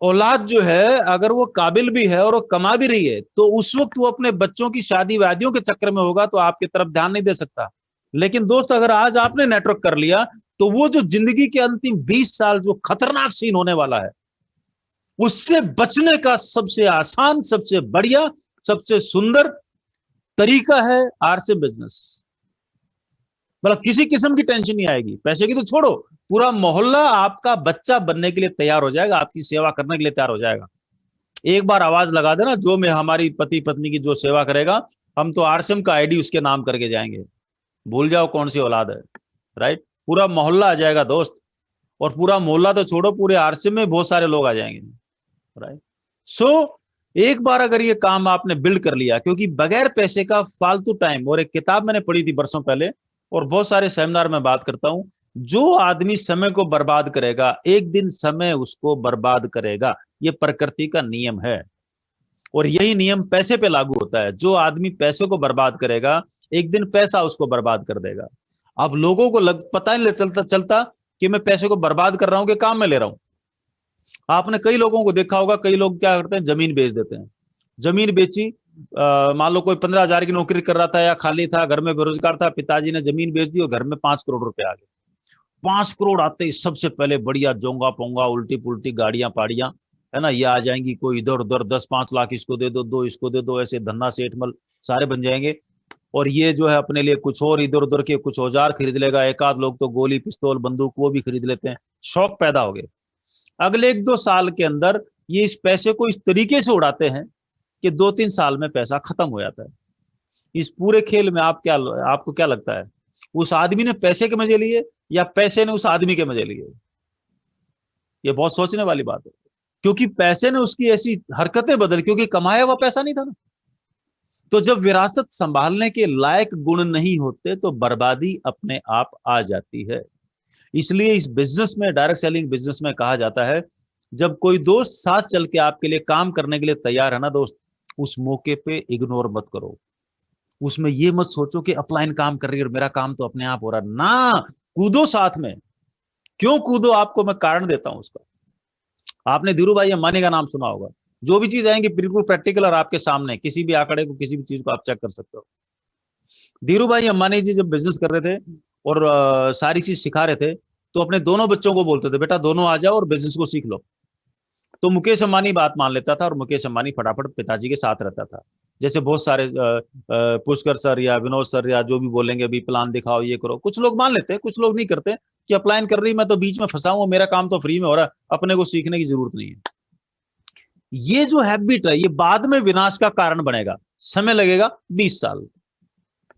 औलाद जो है अगर वो काबिल भी है और वो कमा भी रही है, तो उस वक्त वो अपने बच्चों की शादी वादियों के चक्कर में होगा तो आपकी तरफ ध्यान नहीं दे सकता। लेकिन दोस्त, अगर आज आपने नेटवर्क कर लिया, तो वो जो जिंदगी के अंतिम 20 साल जो खतरनाक सीन होने वाला है, उससे बचने का सबसे आसान, सबसे बढ़िया, सबसे सुंदर तरीका है आरसे बिजनेस। मतलब किसी किस्म की टेंशन नहीं आएगी, पैसे की तो छोड़ो, पूरा मोहल्ला आपका बच्चा बनने के लिए तैयार हो जाएगा, आपकी सेवा करने के लिए तैयार हो जाएगा। एक बार आवाज लगा देना, जो में हमारी पति पत्नी की जो सेवा करेगा, हम तो आरसीएम का आईडी उसके नाम करके जाएंगे, भूल जाओ कौन सी औलाद है। राइट, पूरा मोहल्ला आ जाएगा दोस्त, और पूरा मोहल्ला तो छोड़ो, पूरे आरसीएम में बहुत सारे लोग आ जाएंगे। राइट, सो एक बार अगर ये काम आपने बिल्ड कर लिया, क्योंकि बगैर पैसे का फालतू टाइम, और एक किताब मैंने पढ़ी थी बरसों पहले, और बहुत सारे सेमिनार में बात करता हूं, जो आदमी समय को बर्बाद करेगा, एक दिन समय उसको बर्बाद करेगा। ये प्रकृति का नियम है, और यही नियम पैसे पे लागू होता है। जो आदमी पैसे को बर्बाद करेगा, एक दिन पैसा उसको बर्बाद कर देगा। अब लोगों को पता नहीं चलता कि मैं पैसे को बर्बाद कर रहा हूं कि काम में ले रहा हूं। आपने कई लोगों को देखा होगा, कई लोग क्या करते हैं, जमीन बेच देते हैं। जमीन बेची, मान लो कोई 15,000 की नौकरी कर रहा था या खाली था, घर में बेरोजगार था, पिताजी ने जमीन बेच दी और घर में 5 करोड़ रुपए आ गए। 5 करोड़ आते ही सबसे पहले बढ़िया जोंगा पोंगा उल्टी पुल्टी गाड़ियां पाड़ियां, है ना, ये आ जाएंगी, कोई इधर उधर 10-5 लाख इसको दे दो, 2 इसको दे दो, ऐसे धन्ना सेठमल सारे बन जाएंगे। और ये जो है अपने लिए कुछ और इधर उधर के कुछ औजार खरीद लेगा, एक आध लोग तो गोली पिस्तौल बंदूक वो भी खरीद लेते हैं। शौक पैदा हो गए। अगले 1-2 साल के अंदर ये इस पैसे को इस तरीके से उड़ाते हैं कि 2-3 साल में पैसा खत्म हो जाता है। इस पूरे खेल में आपको क्या लगता है, उस आदमी ने पैसे के मजे लिए या पैसे ने उस आदमी के मजे लिए? ये बहुत सोचने वाली बात है, क्योंकि पैसे ने उसकी ऐसी हरकतें बदल, क्योंकि कमाया हुआ पैसा नहीं था ना। तो जब विरासत संभालने के लायक गुण नहीं होते तो बर्बादी अपने आप आ जाती है। इसलिए इस बिजनेस में, डायरेक्ट सेलिंग बिजनेस में कहा जाता है, जब कोई दोस्त साथ चल के आपके लिए काम करने के लिए तैयार है ना दोस्त, उस मौके पे इग्नोर मत करो। उसमें ये मत सोचो कि अपलाइन काम कर रही है और मेरा काम तो अपने आप हो रहा ना, कूदो साथ में। क्यों कूदो, आपको मैं कारण देता हूं उसका। आपने धीरू भाई अंबानी का नाम सुना होगा। जो भी चीज आएंगी बिल्कुल प्रैक्टिकल और आपके सामने, किसी भी आंकड़े को, किसी भी चीज को आप चेक कर सकते हो। धीरू भाई अंबानी जी जब बिजनेस कर रहे थे और सारी चीज सिखा रहे थे, तो अपने दोनों बच्चों को बोलते थे, बेटा दोनों आ जाओ और बिजनेस को सीख लो। तो मुकेश अंबानी बात मान लेता था और मुकेश अंबानी फटाफट पिताजी के साथ रहता था। जैसे बहुत सारे पुष्कर सर या विनोद सर या जो भी बोलेंगे, अभी प्लान दिखाओ, ये करो, कुछ लोग मान लेते हैं, कुछ लोग नहीं करते कि अप्लाइन कर रही, मैं तो बीच में फंसा हूं, मेरा काम तो फ्री में हो रहा है, अपने को सीखने की जरूरत नहीं है। ये जो हैबिट है, ये बाद में विनाश का कारण बनेगा। समय लगेगा 20 साल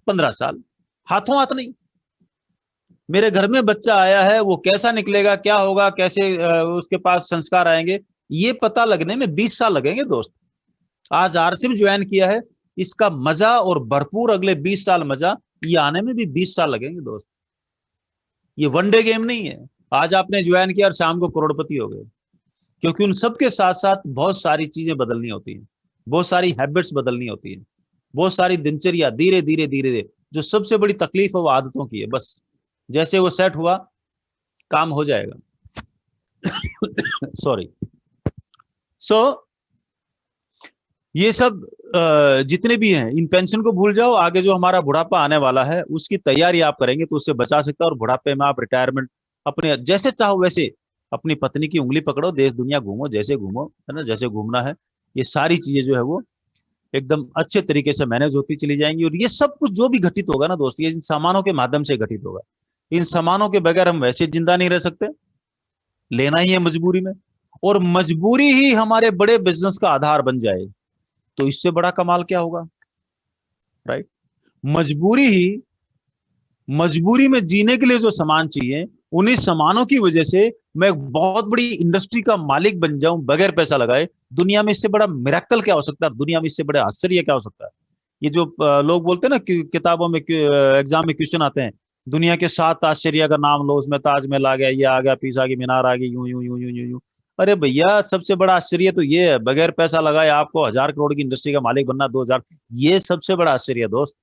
15 साल, हाथों हाथ नहीं। मेरे घर में बच्चा आया है, वो कैसा निकलेगा, क्या होगा, कैसे उसके पास संस्कार आएंगे, ये पता लगने में 20 साल लगेंगे दोस्त। आज आरसीएम ज्वाइन किया है, इसका मजा और भरपूर अगले 20 साल मजा, ये आने में भी 20 साल लगेंगे दोस्त। ये वनडे गेम नहीं है, आज आपने ज्वाइन किया और शाम को करोड़पति हो गए। क्योंकि उन सबके साथ साथ बहुत सारी चीजें बदलनी होती हैं, बहुत सारी हैबिट्स बदलनी होती है, बहुत सारी दिनचर्या धीरे धीरे धीरे धीरे। जो सबसे बड़ी तकलीफ है वो आदतों की है। बस जैसे वो सेट हुआ, काम हो जाएगा। सॉरी। ये सब जितने भी हैं, इन पेंशन को भूल जाओ। आगे जो हमारा बुढ़ापा आने वाला है उसकी तैयारी आप करेंगे तो उससे बचा सकता है। और बुढ़ापे में आप रिटायरमेंट अपने जैसे चाहो वैसे, अपनी पत्नी की उंगली पकड़ो, देश दुनिया घूमो, जैसे घूमो, है ना, जैसे घूमना है। ये सारी चीजें जो है वो एकदम अच्छे तरीके से मैनेज होती चली जाएंगी। और ये सब कुछ जो भी घटित होगा ना दोस्त, ये इन सामानों के माध्यम से घटित होगा। इन सामानों के बगैर हम वैसे जिंदा नहीं रह सकते, लेना ही है मजबूरी में। और मजबूरी ही हमारे बड़े बिजनेस का आधार बन जाए तो इससे बड़ा कमाल क्या होगा। राइट, मजबूरी में जीने के लिए जो सामान चाहिए उन्हीं सामानों की वजह से मैं बहुत बड़ी इंडस्ट्री का मालिक बन जाऊं बगैर पैसा लगाए। दुनिया में इससे बड़ा मिरेकल क्या हो सकता है? दुनिया में इससे बड़ा आश्चर्य क्या हो सकता है? ये जो लोग बोलते हैं ना कि किताबों में एग्जाम में क्वेश्चन आते हैं, दुनिया के 7 आश्चर्य का नाम लो, उसमें ताजमहल आ गया, ये आ गया, पीसा की मीनार आ गई, यूं यूं यूं यूं यूं यूं। अरे भैया, सबसे बड़ा आश्चर्य तो ये है, बगैर पैसा लगाए आपको 1000 करोड़ की इंडस्ट्री का मालिक बनना, 2000, ये सबसे बड़ा आश्चर्य है दोस्त।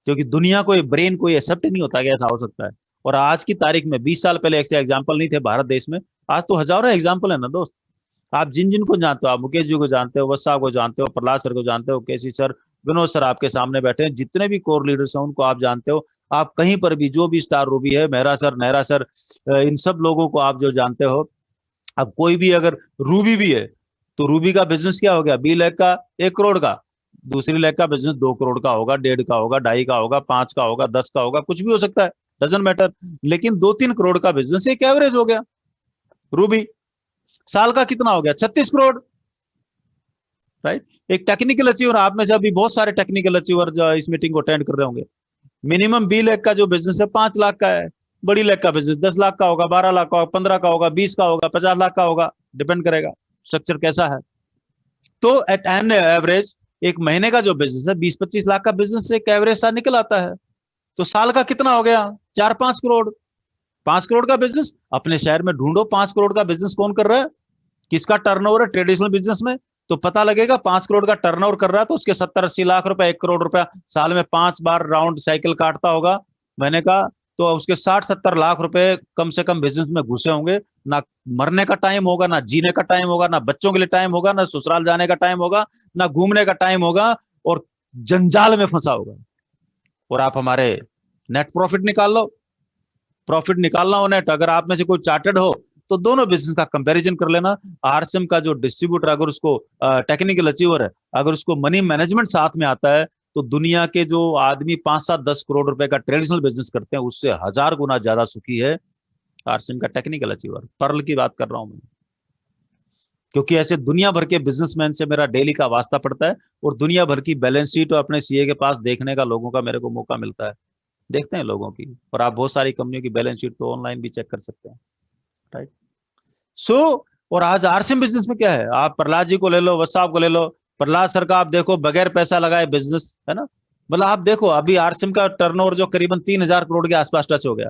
क्योंकि दुनिया को ब्रेन कोई एक्सेप्ट नहीं होता कि ऐसा हो सकता है। और आज की तारीख में 20 साल पहले ऐसे एग्जाम्पल नहीं थे भारत देश में, आज तो हजारों एग्जाम्पल है ना दोस्त। आप जिन जिन को जानते हो, आप मुकेश जी को जानते हो, वत्सा को जानते हो, प्रहलाद सर को जानते हो, केसी सर, विनोद सर आपके सामने बैठे हैं, जितने भी कोर लीडर्स हैं उनको आप जानते हो। आप कहीं पर भी जो भी स्टार रूबी है, मेहरा सर, नहरा सर, इन सब लोगों को आप जो जानते हो। अब कोई भी अगर रूबी भी है तो रूबी का बिजनेस क्या हो गया? 20 लाख का 1 करोड़ का, दूसरी लाख का बिजनेस 2 करोड़ का होगा, 1.5 का होगा, 2.5 का होगा, 5 का होगा, 10 का होगा, कुछ भी हो सकता है, डजंट मैटर। लेकिन 2-3 करोड़ का बिजनेस एक एवरेज हो गया। रूबी साल का कितना हो गया? 36 करोड़, राइट। एक टेक्निकल अचीवर, आप में से अभी बहुत सारे टेक्निकल अचीवर जो इस मीटिंग को अटेंड कर रहे होंगे, मिनिमम 20 लाख का जो बिजनेस है 5 लाख का है। बड़ी लाख का बिजनेस 10 लाख का होगा, 12 लाख का होगा, 15 का होगा, 20 का होगा, 50 लाख का होगा, डिपेंड करेगा स्ट्रक्चर कैसा है। तो एट एन एवरेज एक महीने का जो बिजनेस है 20-25 लाख का बिजनेस एक एवरेज सा निकल आता है। तो साल का कितना हो गया? 4-5 करोड़। 5 करोड़ का बिजनेस अपने शहर में ढूंढो, 5 करोड़ का बिजनेस कौन कर रहा है, किसका टर्नओवर है ट्रेडिशनल बिजनेस में, तो पता लगेगा। 5 करोड़ का टर्नओवर कर रहा है तो उसके 70-80 लाख रुपए, 1 करोड़ रुपया साल में 5 बार राउंड साइकिल काटता होगा महीने का, तो उसके 60-70 लाख रुपए कम से कम बिजनेस में घुसे होंगे। ना मरने का टाइम होगा, ना जीने का टाइम होगा, ना बच्चों के लिए टाइम होगा, ना ससुराल जाने का टाइम होगा, ना घूमने का टाइम होगा, और जंजाल में फंसा होगा। और आप हमारे नेट प्रॉफिट निकाल लो, प्रॉफिट निकालना हो नेट, अगर आप में से कोई चार्टर्ड हो तो दोनों बिजनेस का कंपैरिजन कर लेना। आरसीएम का जो डिस्ट्रीब्यूटर, अगर उसको टेक्निकल अचीवर है, अगर उसको मनी मैनेजमेंट साथ में आता है, तो दुनिया के जो आदमी 5-7-10 करोड़ रुपए का ट्रेडिशनल बिजनेस करते हैं उससे 1000 गुना ज्यादा सुखी है आरसीएम का टेक्निकल अचीवर। पर्ल की बात कर रहा हूं मैं, क्योंकि ऐसे दुनिया भर के बिजनेसमैन से मेरा डेली का वास्ता पड़ता है, और दुनिया भर की बैलेंस शीट और अपने सीए के पास देखने का लोगों का मेरे को मौका मिलता है, देखते हैं लोगों की। और आप बहुत सारी कंपनियों की बैलेंस शीट तो ऑनलाइन भी चेक कर सकते हैं, राइट। सो और आज आरसीएम बिजनेस में क्या है, आप प्रहलाद जी को ले लो, वत्सा को ले लो। प्रहलाद सर का आप देखो, बगैर पैसा लगाए बिजनेस है ना, मतलब आप देखो अभी आरसीएम का टर्नओवर जो करीबन 3000 करोड़ के आसपास टच हो गया।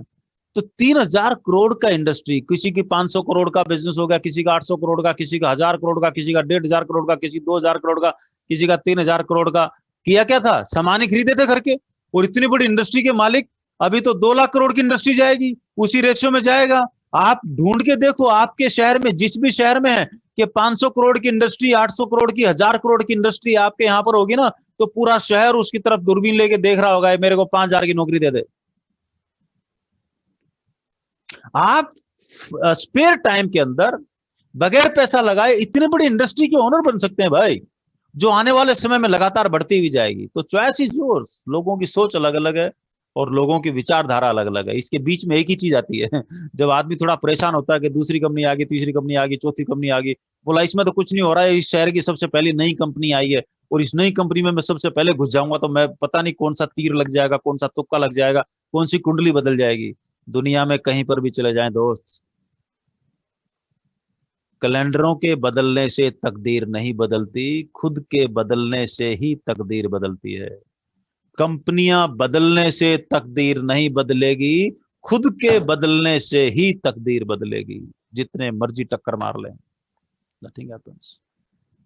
तो 3000 करोड़ का इंडस्ट्री, किसी की 500 करोड़ का बिजनेस हो गया, किसी का 800 करोड़ का, किसी का 1000 करोड़ का, किसी का 1500 करोड़ का, किसी 2000 करोड़ का, किसी का 3000 करोड़ का। किया क्या था? सामान ही खरीदे थे घर के। और इतनी बड़ी इंडस्ट्री के मालिक, अभी तो 2 लाख करोड़ की इंडस्ट्री जाएगी, उसी रेशियो में जाएगा। आप ढूंढ के देखो आपके शहर में, जिस भी शहर में है कि 500 करोड़ की इंडस्ट्री, 800 करोड़ की, 1000 करोड़ की इंडस्ट्री आपके यहाँ पर होगी ना, तो पूरा शहर उसकी तरफ दूरबीन लेके देख रहा होगा, मेरे को 5000 की नौकरी दे दे। आप स्पेयर टाइम के अंदर बगैर पैसा लगाए इतनी बड़ी इंडस्ट्री के ओनर बन सकते हैं भाई, जो आने वाले समय में लगातार बढ़ती हुई जाएगी। तो चॉइस इज योर्स। लोगों की सोच अलग अलग है और लोगों की विचारधारा अलग अलग है। इसके बीच में एक ही चीज आती है, जब आदमी थोड़ा परेशान होता है कि दूसरी कंपनी आ गई, तीसरी कंपनी आ गई, चौथी कंपनी आ गई, बोला इसमें तो कुछ नहीं हो रहा है, इस शहर की सबसे पहली नई कंपनी आई है और इस नई कंपनी में मैं सबसे पहले घुस जाऊंगा तो मैं पता नहीं कौन सा तीर लग जाएगा, कौन सा तुक्का लग जाएगा, कौन सी कुंडली बदल जाएगी। दुनिया में कहीं पर भी चले जाएं दोस्त, कैलेंडरों के बदलने से तकदीर नहीं बदलती, खुद के बदलने से ही तकदीर बदलती है। कंपनियां बदलने से तकदीर नहीं बदलेगी, खुद के बदलने से ही तकदीर बदलेगी। जितने मर्जी टक्कर मार लें, नथिंग हैपेंस।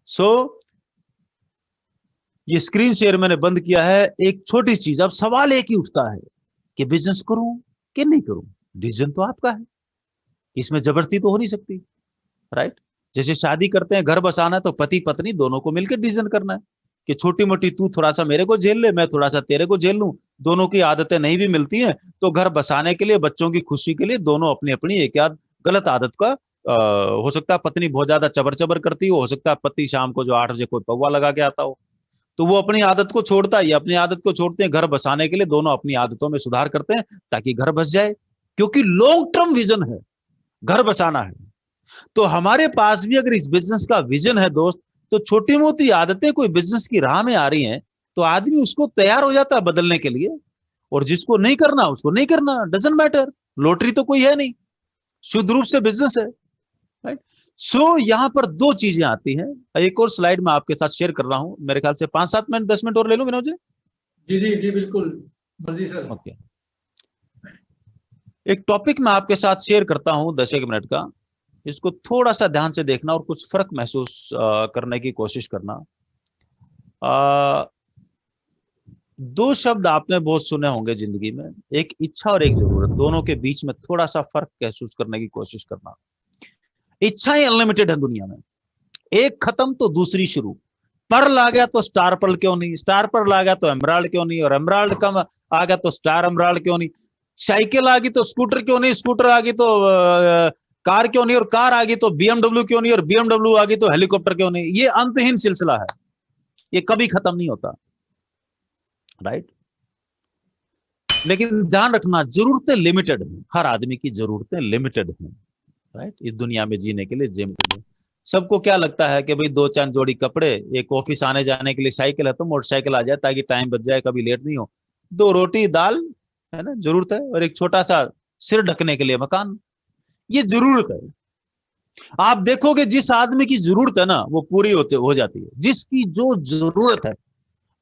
सो ये स्क्रीन शेयर मैंने बंद किया है। एक छोटी चीज, अब सवाल एक ही उठता है कि बिजनेस करूं कि नहीं करूं। डिसीजन तो आपका है, इसमें जबरदस्ती तो हो नहीं सकती, राइट। जैसे शादी करते हैं, घर बसाना है तो पति पत्नी दोनों को मिलकर डिसीजन करना है कि छोटी मोटी तू थोड़ा सा मेरे को झेल ले, मैं थोड़ा सा तेरे को झेल लूं। दोनों की आदतें नहीं भी मिलती हैं तो घर बसाने के लिए, बच्चों की खुशी के लिए दोनों अपनी अपनी एक याद गलत आदत का, हो सकता है पत्नी बहुत ज्यादा चबर चबर करती हो सकता है पति शाम को जो 8 बजे कोई पौवा लगा के आता हो, तो वो अपनी आदत को छोड़ता है, अपनी आदत को छोड़ते हैं। घर बसाने के लिए दोनों अपनी आदतों में सुधार करते हैं ताकि घर बस जाए, क्योंकि लॉन्ग टर्म विजन है, घर बसाना है। तो हमारे पास भी अगर इस बिजनेस का विजन है दोस्त, तो छोटी मोटी आदतें कोई बिजनेस की राह में आ रही हैं तो आदमी उसको तैयार हो जाता है बदलने के लिए, और जिसको नहीं करना उसको नहीं करना, डजंट मैटर। लॉटरी तो कोई है नहीं, शुद्ध रूप से बिजनेस है, राइट। सो यहाँ पर दो चीजें आती हैं। एक और स्लाइड में आपके साथ शेयर कर रहा हूं, मेरे ख्याल से 5-7 मिनट 10 मिनट और ले लूं विनोद जी? जी जी जी बिल्कुल, मर्जी सर। ओके, एक टॉपिक मैं आपके साथ शेयर करता हूं 10 मिनट का, इसको थोड़ा सा ध्यान से देखना और कुछ फर्क महसूस करने की कोशिश करना। दो शब्द आपने बहुत सुने होंगे जिंदगी में, एक इच्छा और एक जरूरत, दोनों के बीच में थोड़ा सा फर्क महसूस करने की कोशिश करना। इच्छाएं अनलिमिटेड है दुनिया में, एक खत्म तो दूसरी शुरू। पर्ल आ गया तो स्टार पर्ल क्यों नहीं, स्टार पर्ल आ गया तो एमराल्ड क्यों नहीं, और एमराल्ड कम आ गया तो स्टार एमराल्ड क्यों नहीं। साइकिल आ गई तो स्कूटर क्यों नहीं, स्कूटर आ गई तो कार क्यों नहीं, और कार आ गई तो बीएमडब्ल्यू क्यों नहीं, और बीएमडब्ल्यू आ गई तो हेलीकॉप्टर क्यों नहीं। ये अंतहीन सिलसिला है, ये कभी खत्म नहीं होता, राइट। लेकिन ध्यान रखना, जरूरतें लिमिटेड हैं, हर आदमी की जरूरतें लिमिटेड हैं, राइट। इस दुनिया में जीने के लिए, जिम के लिए सबको क्या लगता है कि भाई 2-4 जोड़ी कपड़े, एक ऑफिस आने जाने के लिए साइकिल है तो मोटरसाइकिल आ जाए ताकि टाइम बच जाए, कभी लेट नहीं हो, 2 रोटी दाल है ना जरूरत है, और एक छोटा सा सिर ढकने के लिए मकान, ये जरूरत है। आप देखोगे जिस आदमी की जरूरत है ना वो पूरी हो जाती है, जिसकी जो जरूरत है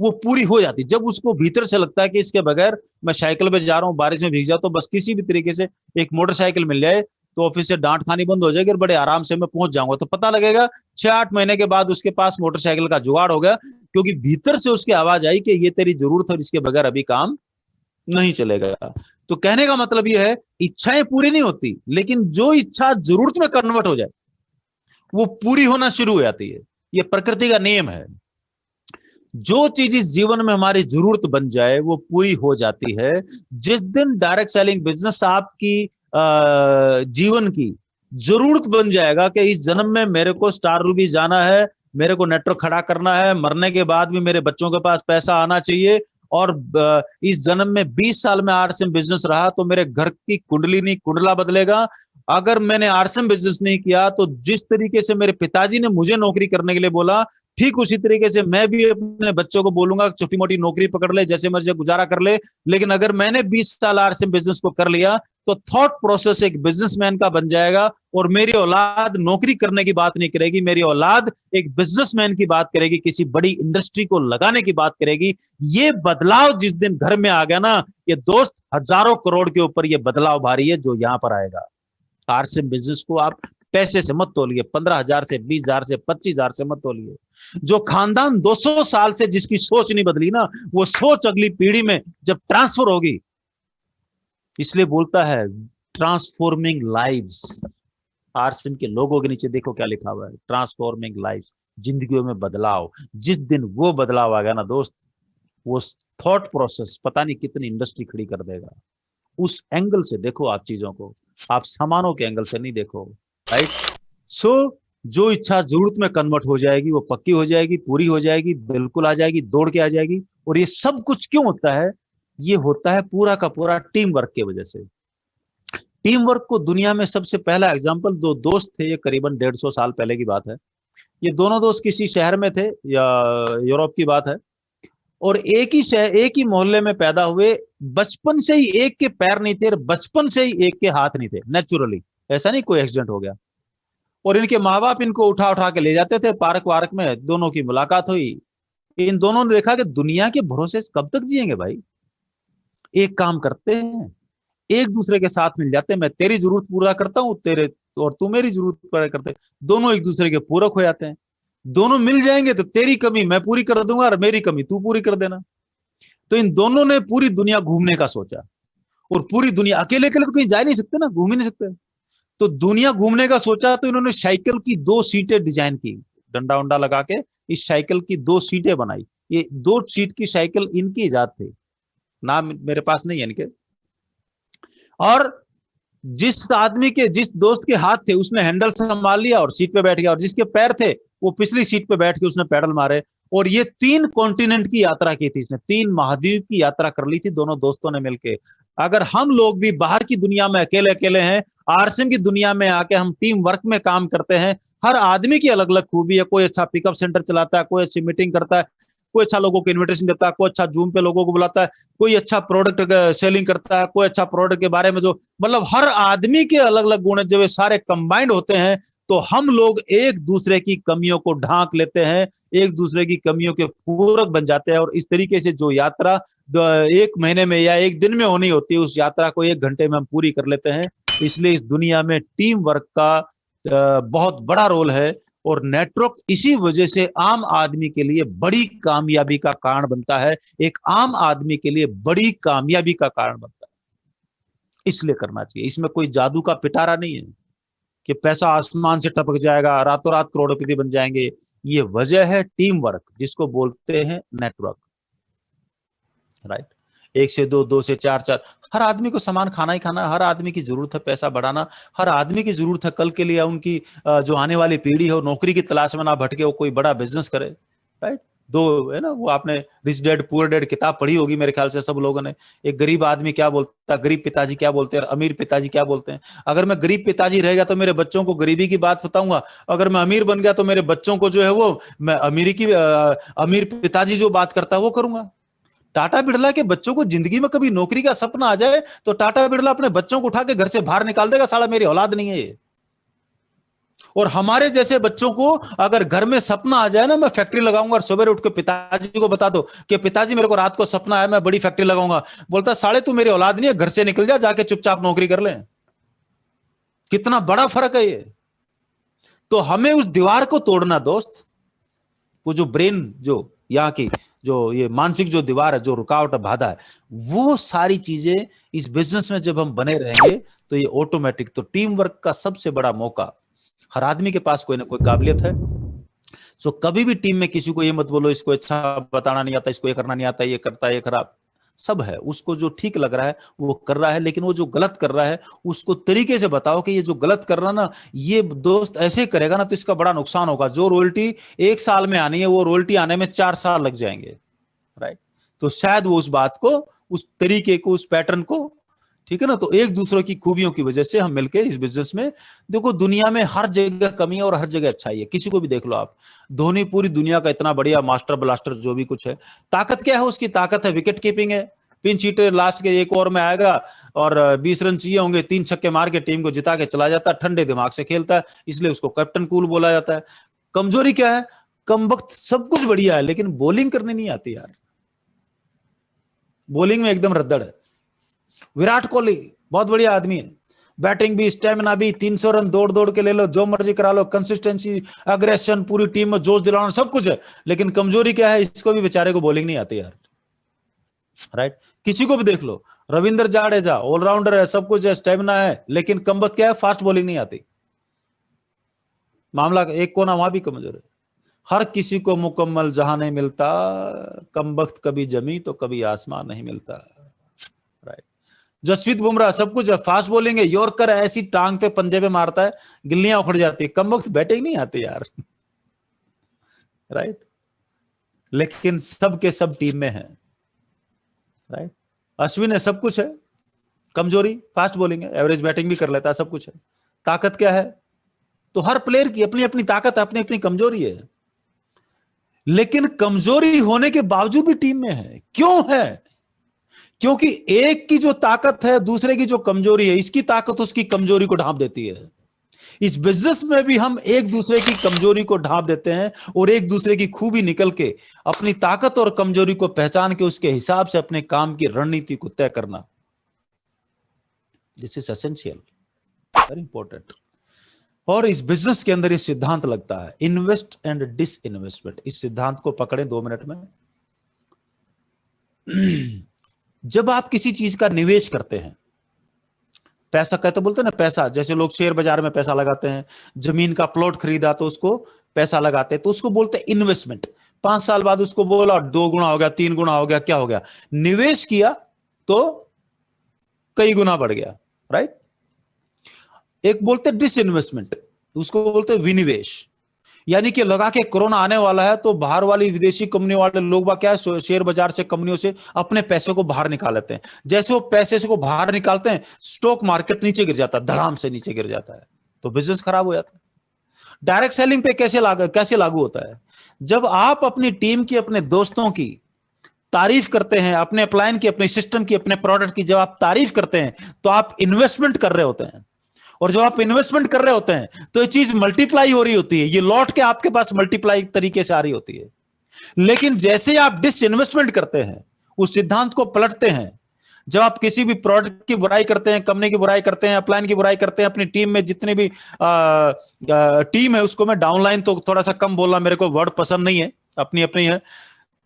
वो पूरी हो जाती है। जब उसको भीतर से लगता है कि इसके बगैर मैं साइकिल पे जा रहा हूँ, बारिश में भीग जाऊँ तो बस किसी भी तरीके से एक मोटरसाइकिल मिल जाए तो ऑफिस से डांट खानी बंद हो जाएगी और बड़े आराम से मैं पहुंच जाऊंगा, तो पता लगेगा 6-8 महीने के बाद उसके पास मोटरसाइकिल का जुगाड़ हो गया, क्योंकि भीतर से उसकी आवाज आई कि ये तेरी जरूरत है और इसके बगैर अभी काम नहीं चलेगा। तो कहने का मतलब यह है, इच्छाएं पूरी नहीं होती, लेकिन जो इच्छा जरूरत में कन्वर्ट हो जाए वो पूरी होना शुरू हो जाती है। ये प्रकृति का नियम है। जो चीज इस जीवन में हमारी जरूरत बन जाए वो पूरी हो जाती है। जिस दिन डायरेक्ट सेलिंग बिजनेस आपकी जीवन की जरूरत बन जाएगा कि इस जन्म में मेरे को स्टार रूबी जाना है, मेरे को नेटवर्क खड़ा करना है, मरने के बाद भी मेरे बच्चों के पास पैसा आना चाहिए, और इस जन्म में 20 साल में आरसीएम बिजनेस रहा तो मेरे घर की कुंडली नहीं कुंडला बदलेगा। अगर मैंने आरसीएम बिजनेस नहीं किया तो जिस तरीके से मेरे पिताजी ने मुझे नौकरी करने के लिए बोला, ठीक उसी तरीके से मैं भी अपने बच्चों को बोलूंगा छोटी मोटी नौकरी पकड़ ले, जैसे मर्जी गुजारा कर ले। लेकिन अगर मैंने 20 साल आरसीएम बिजनेस को कर लिया तो थॉट प्रोसेस एक बिजनेसमैन का बन जाएगा, और मेरी औलाद नौकरी करने की बात नहीं करेगी, मेरी औलाद एक बिजनेसमैन की बात करेगी, किसी बड़ी इंडस्ट्री को लगाने की बात करेगी। ये बदलाव जिस दिन घर में आ गया ना, ये दोस्त हजारों करोड़ के ऊपर ये बदलाव भारी है जो यहां पर आएगा। आरसीएम बिजनेस को आप पैसे से मत तोलिए, 15,000 से 20,000 से 25,000 से मत तोलिए। जो खानदान 200 साल से जिसकी सोच नहीं बदली ना, वो सोच अगली पीढ़ी में जब ट्रांसफर होगी, इसलिए बोलता है ट्रांसफॉर्मिंग लाइव्स। आरसीएम के लोगों के नीचे देखो क्या लिखा हुआ है, ट्रांसफॉर्मिंग लाइव्स, जिंदगियों में बदलाव। जिस दिन वो बदलाव आ गया ना दोस्त, वो थॉट प्रोसेस पता नहीं कितनी इंडस्ट्री खड़ी कर देगा। उस एंगल से देखो आप चीजों को, आप सामानों के एंगल से नहीं देखो, राइट। सो जो इच्छा जरूरत में कन्वर्ट हो जाएगी वो पक्की हो जाएगी, पूरी हो जाएगी, बिल्कुल आ जाएगी, दौड़ के आ जाएगी। और ये सब कुछ क्यों होता है? ये होता है पूरा का पूरा टीम वर्क की वजह से। टीम वर्क को दुनिया में सबसे पहला एग्जांपल 2 दोस्त थे, ये करीबन 150 साल पहले की बात है। ये दोनों दोस्त किसी शहर में थे, या यूरोप की बात है, और एक ही मोहल्ले में पैदा हुए। बचपन से ही एक के पैर नहीं थे, बचपन से ही एक के हाथ नहीं थे, नेचुरली, ऐसा नहीं कोई एक्सीडेंट हो गया। और इनके माँ बाप इनको उठा उठा के ले जाते थे पार्क वार्क में। दोनों की मुलाकात हुई, इन दोनों ने देखा कि दुनिया के भरोसे कब तक जिएंगे भाई, एक काम करते हैं, एक दूसरे के साथ मिल जाते हैं, मैं तेरी जरूरत पूरा करता हूं तेरे, और तू मेरी जरूरत पूरा करते, दोनों एक दूसरे के पूरक हो जाते हैं। दोनों मिल जाएंगे तो तेरी कमी मैं पूरी कर दूंगा और मेरी कमी तू पूरी कर देना। तो इन दोनों ने पूरी दुनिया घूमने का सोचा, और पूरी दुनिया, अकेले अकेले तो कहीं जा नहीं सकते ना, घूम ही नहीं सकते, तो दुनिया घूमने का सोचा। तो इन्होंने साइकिल की 2 सीटें डिजाइन की, डंडा उंडा लगा के इस साइकिल की 2 सीटें बनाई। ये 2 सीट की साइकिल इनकी इजाद थी, नाम मेरे पास नहीं है इनके। और जिस दोस्त के हाथ थे उसने हैंडल संभाल लिया और सीट पे बैठ गया, और जिसके पैर थे वो पिछली सीट पे बैठ के उसने पैडल मारे। और ये 3 कॉन्टिनेंट की यात्रा की थी इसने, 3 महाद्वीप की यात्रा कर ली थी दोनों दोस्तों ने मिलके। अगर हम लोग भी बाहर की दुनिया में अकेले अकेले हैं, आरसीएम की दुनिया में आके हम टीम वर्क में काम करते हैं। हर आदमी की अलग अलग खूबी है, कोई अच्छा पिकअप सेंटर चलाता है, कोई अच्छी मीटिंग करता है, कोई अच्छा लोगों को इन्विटेशन देता है, कोई अच्छा जूम पे लोगों को बुलाता है, कोई अच्छा प्रोडक्ट सेलिंग करता है, कोई अच्छा प्रोडक्ट के बारे में जो मतलब हर आदमी के अलग अलग गुण जब ये सारे कंबाइंड होते हैं तो हम लोग एक दूसरे की कमियों को ढांक लेते हैं, एक दूसरे की कमियों के पूरक बन जाते हैं। और इस तरीके से जो यात्रा 1 महीने में या 1 दिन में होनी होती है, उस यात्रा को 1 घंटे में हम पूरी कर लेते हैं। इसलिए इस दुनिया में टीम वर्क का बहुत बड़ा रोल है और नेटवर्क इसी वजह से आम आदमी के लिए बड़ी कामयाबी का कारण बनता है, एक आम आदमी के लिए बड़ी कामयाबी का कारण बनता है। इसलिए करना चाहिए। इसमें कोई जादू का पिटारा नहीं है कि पैसा आसमान से टपक जाएगा, रातों रात करोड़पति बन जाएंगे। ये वजह है टीम वर्क, जिसको बोलते हैं नेटवर्क, राइट। 1 से 2, 2 से 4, 4। हर आदमी को समान खाना ही खाना, हर आदमी की जरूरत है पैसा बढ़ाना, हर आदमी की जरूरत है कल के लिए उनकी जो आने वाली पीढ़ी हो नौकरी की तलाश में ना भटके, वो कोई बड़ा बिजनेस करे, राइट। दो है ना, वो आपने रिच डैड पुअर डैड किताब पढ़ी होगी मेरे ख्याल से सब लोगों ने। एक गरीब आदमी क्या बोलता है, गरीब पिताजी क्या बोलते हैं, अमीर पिताजी क्या बोलते हैं। अगर मैं गरीब पिताजी रहेगा तो मेरे बच्चों को गरीबी की बात बताऊंगा, अगर मैं अमीर बन गया तो मेरे बच्चों को जो है वो मैं अमीर पिताजी जो बात करता है वो करूंगा। टाटा बिरला के बच्चों को जिंदगी में कभी नौकरी का सपना आ जाए तो टाटा बिरला अपने बच्चों को उठा के घर से बाहर निकाल देगा, साला मेरी औलाद नहीं है ये। और हमारे जैसे बच्चों को अगर घर में सपना आ जाए ना, मैं फैक्ट्री लगाऊंगा, और सवेरे उठ के पिताजी को बता दो कि पिताजी मेरे को रात को सपना आया मैं बड़ी फैक्ट्री लगाऊंगा, बोलता साले तू मेरी औलाद नहीं है, घर से निकल जा, जाके चुपचाप नौकरी कर ले। कितना बड़ा फर्क है ये। तो हमें उस दीवार को तोड़ना दोस्त, वो जो ब्रेन जो यहाँ की जो ये मानसिक जो दीवार है, जो रुकावट बाधा है, वो सारी चीजें इस बिजनेस में जब हम बने रहेंगे तो ये ऑटोमेटिक। तो टीम वर्क का सबसे बड़ा मौका, हर आदमी के पास कोई ना कोई काबिलियत है। सो कभी भी टीम में किसी को ये मत बोलो इसको अच्छा बताना नहीं आता, इसको ये करना नहीं आता, ये करता है, ये खराब। सब है, उसको जो ठीक लग रहा है वो कर रहा है, लेकिन वो जो गलत कर रहा है उसको तरीके से बताओ कि ये जो गलत कर रहा ना, ये दोस्त ऐसे करेगा ना तो इसका बड़ा नुकसान होगा। जो रॉयल्टी 1 साल में आनी है वो रॉयल्टी आने में 4 साल लग जाएंगे, राइट। तो शायद वो उस बात को, उस तरीके को, उस पैटर्न को, ठीक है ना। तो एक दूसरे की खूबियों की वजह से हम मिलकर इस बिजनेस में, देखो दुनिया में हर जगह कमी है और हर जगह अच्छाई है। किसी को भी देख लो आप, धोनी पूरी दुनिया का इतना बढ़िया मास्टर ब्लास्टर जो भी कुछ है, ताकत क्या है उसकी? ताकत है विकेट कीपिंग है। पिंच हिटर लास्ट के 1 ओवर में आएगा और 20 रन चाहिए होंगे, 3 छक्के मार के टीम को जिता के चला जाता है, ठंडे दिमाग से खेलता है, इसलिए उसको कैप्टन कूल बोला जाता है। कमजोरी क्या है? कम वक्त सब कुछ बढ़िया है लेकिन बॉलिंग करने नहीं आती यार, बॉलिंग में एकदम रद्दड़ है। विराट कोहली बहुत बढ़िया आदमी है, बैटिंग भी, स्टेमिना भी, 300 रन दौड़ दौड़ के ले लो, जो मर्जी करा लो, कंसिस्टेंसी, अग्रेशन, पूरी टीम में जोश दिलाना, सब कुछ है। लेकिन कमजोरी क्या है? इसको भी बेचारे को बॉलिंग नहीं आती यार, राइट। किसी को भी देख लो, रविंद्र जाडेजा ऑलराउंडर है, सब कुछ है, स्टेमिना है, लेकिन कमबख्त क्या है? फास्ट बॉलिंग नहीं आती। मामला एक कोना वहां भी कमजोर है। हर किसी को मुकम्मल जहां नहीं मिलता, कमबख्त कभी जमी तो कभी आसमान नहीं मिलता, राइट। जसप्रीत बुमराह सब कुछ है, फास्ट बॉलिंग है, यॉर्कर है, ऐसी टांग पे पंजे पे मारता है गिल्लियां उखड़ जाती है, कमबख्त बैटिंग नहीं आती यार, राइट। लेकिन सब के सब टीम में है, राइट। अश्विन है, सब कुछ है, कमजोरी फास्ट बॉलिंग है, एवरेज बैटिंग भी कर लेता है, सब कुछ है। ताकत क्या है? तो हर प्लेयर की अपनी अपनी ताकत है, अपनी अपनी कमजोरी है। लेकिन कमजोरी होने के बावजूद भी टीम में है। क्यों है? क्योंकि एक की जो ताकत है, दूसरे की जो कमजोरी है, इसकी ताकत उसकी कमजोरी को ढांप देती है। इस बिजनेस में भी हम एक दूसरे की कमजोरी को ढांप देते हैं और एक दूसरे की खूबी निकल के अपनी ताकत और कमजोरी को पहचान के उसके हिसाब से अपने काम की रणनीति को तय करना, this is essential, very important. और इस बिजनेस के अंदर ये सिद्धांत लगता है, इन्वेस्ट एंड डिस इन्वेस्टमेंट। इस सिद्धांत को पकड़ें 2 मिनट में। जब आप किसी चीज का निवेश करते हैं, पैसा कहते बोलते हैं ना, पैसा, जैसे लोग शेयर बाजार में पैसा लगाते हैं, जमीन का प्लॉट खरीदा तो उसको पैसा लगाते हैं, तो उसको बोलते हैं इन्वेस्टमेंट। 5 साल बाद उसको बोला 2 गुना हो गया, 3 गुना हो गया, क्या हो गया? निवेश किया तो कई गुना बढ़ गया, राइट। एक बोलते डिस इन्वेस्टमेंट, उसको बोलते विनिवेश। यानी कि लगा के कोरोना आने वाला है तो बाहर वाली विदेशी कंपनी वाले लोग क्या है, शेयर बाजार से, कंपनियों से अपने पैसे को बाहर निकाल लेते हैं। जैसे वो पैसे को बाहर निकालते हैं, स्टॉक मार्केट नीचे गिर जाता है, धड़ाम से नीचे गिर जाता है, तो बिजनेस खराब हो जाता है। डायरेक्ट सेलिंग पे कैसे लागू होता है? जब आप अपनी टीम की, अपने दोस्तों की तारीफ करते हैं, अपने अपलाइन की, अपने सिस्टम की, अपने प्रोडक्ट की जब आप तारीफ करते हैं तो आप इन्वेस्टमेंट कर रहे होते हैं। और जब आप इन्वेस्टमेंट कर रहे होते हैं तो ये चीज मल्टीप्लाई हो रही होती है, ये लौट के आपके पास मल्टीप्लाई तरीके से आ रही होती है। लेकिन जैसे आप डिस इन्वेस्टमेंट करते हैं, उस सिद्धांत को पलटते हैं, जब आप किसी भी प्रोडक्ट की बुराई करते हैं, कंपनी की बुराई करते हैं, अपलाइन की बुराई करते हैं, अपनी टीम में जितने भी टीम है, उसको मैं डाउनलाइन तो थोड़ा सा कम बोलना, मेरे को वर्ड पसंद नहीं है, अपनी अपनी है,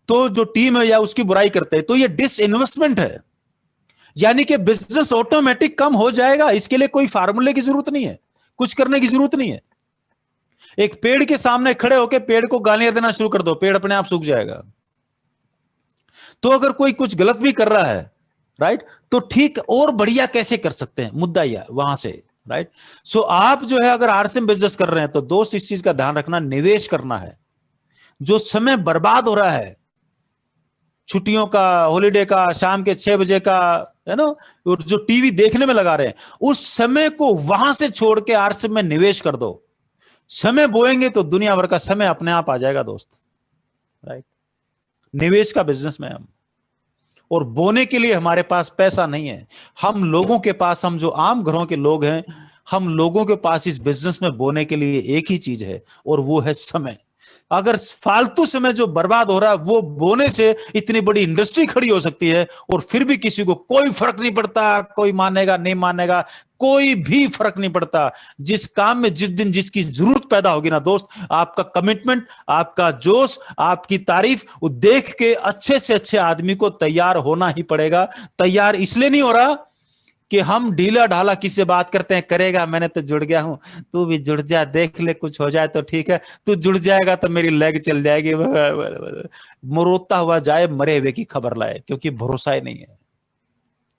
तो जो टीम है या उसकी बुराई करते हैं, तो ये डिस इन्वेस्टमेंट है। यानी कि बिजनेस ऑटोमेटिक कम हो जाएगा, इसके लिए कोई फार्मूले की जरूरत नहीं है, कुछ करने की जरूरत नहीं है। एक पेड़ के सामने खड़े होकर पेड़ को गालियां देना शुरू कर दो, पेड़ अपने आप सूख जाएगा। तो अगर कोई कुछ गलत भी कर रहा है, राइट, तो ठीक और बढ़िया कैसे कर सकते हैं, मुद्दा यह वहां से, राइट। सो आप जो है अगर आरसीएम बिजनेस कर रहे हैं तो दोस्त इस चीज का ध्यान रखना, निवेश करना है। जो समय बर्बाद हो रहा है, छुट्टियों का, हॉलीडे का, शाम के 6 बजे का, है ना, जो टीवी देखने में लगा रहे हैं, उस समय को वहां से छोड़ के आरसीएम में निवेश कर दो। समय बोएंगे तो दुनिया भर का समय अपने आप आ जाएगा दोस्त, राइट। निवेश का बिजनेस में हम, और बोने के लिए हमारे पास पैसा नहीं है। हम लोगों के पास, हम जो आम घरों के लोग हैं, हम लोगों के पास इस बिजनेस में बोने के लिए एक ही चीज है, और वो है समय। अगर फालतू समय जो बर्बाद हो रहा है, वो बोने से इतनी बड़ी इंडस्ट्री खड़ी हो सकती है, और फिर भी किसी को कोई फर्क नहीं पड़ता, कोई मानेगा नहीं मानेगा, कोई भी फर्क नहीं पड़ता। जिस काम में जिस दिन जिसकी जरूरत पैदा होगी ना दोस्त, आपका कमिटमेंट, आपका जोश, आपकी तारीफ, वो देख के अच्छे से अच्छे आदमी को तैयार होना ही पड़ेगा। तैयार इसलिए नहीं हो रहा कि हम ढीला ढाला किसी से बात करते हैं, करेगा, मैंने तो जुड़ गया हूं, तू भी जुड़ जा, देख ले, कुछ हो जाए तो ठीक है, तू जुड़ जाएगा तो मेरी लेग चल जाएगी। मरोता हुआ जाए, मरे हुए की खबर लाए, क्योंकि भरोसा ही नहीं है,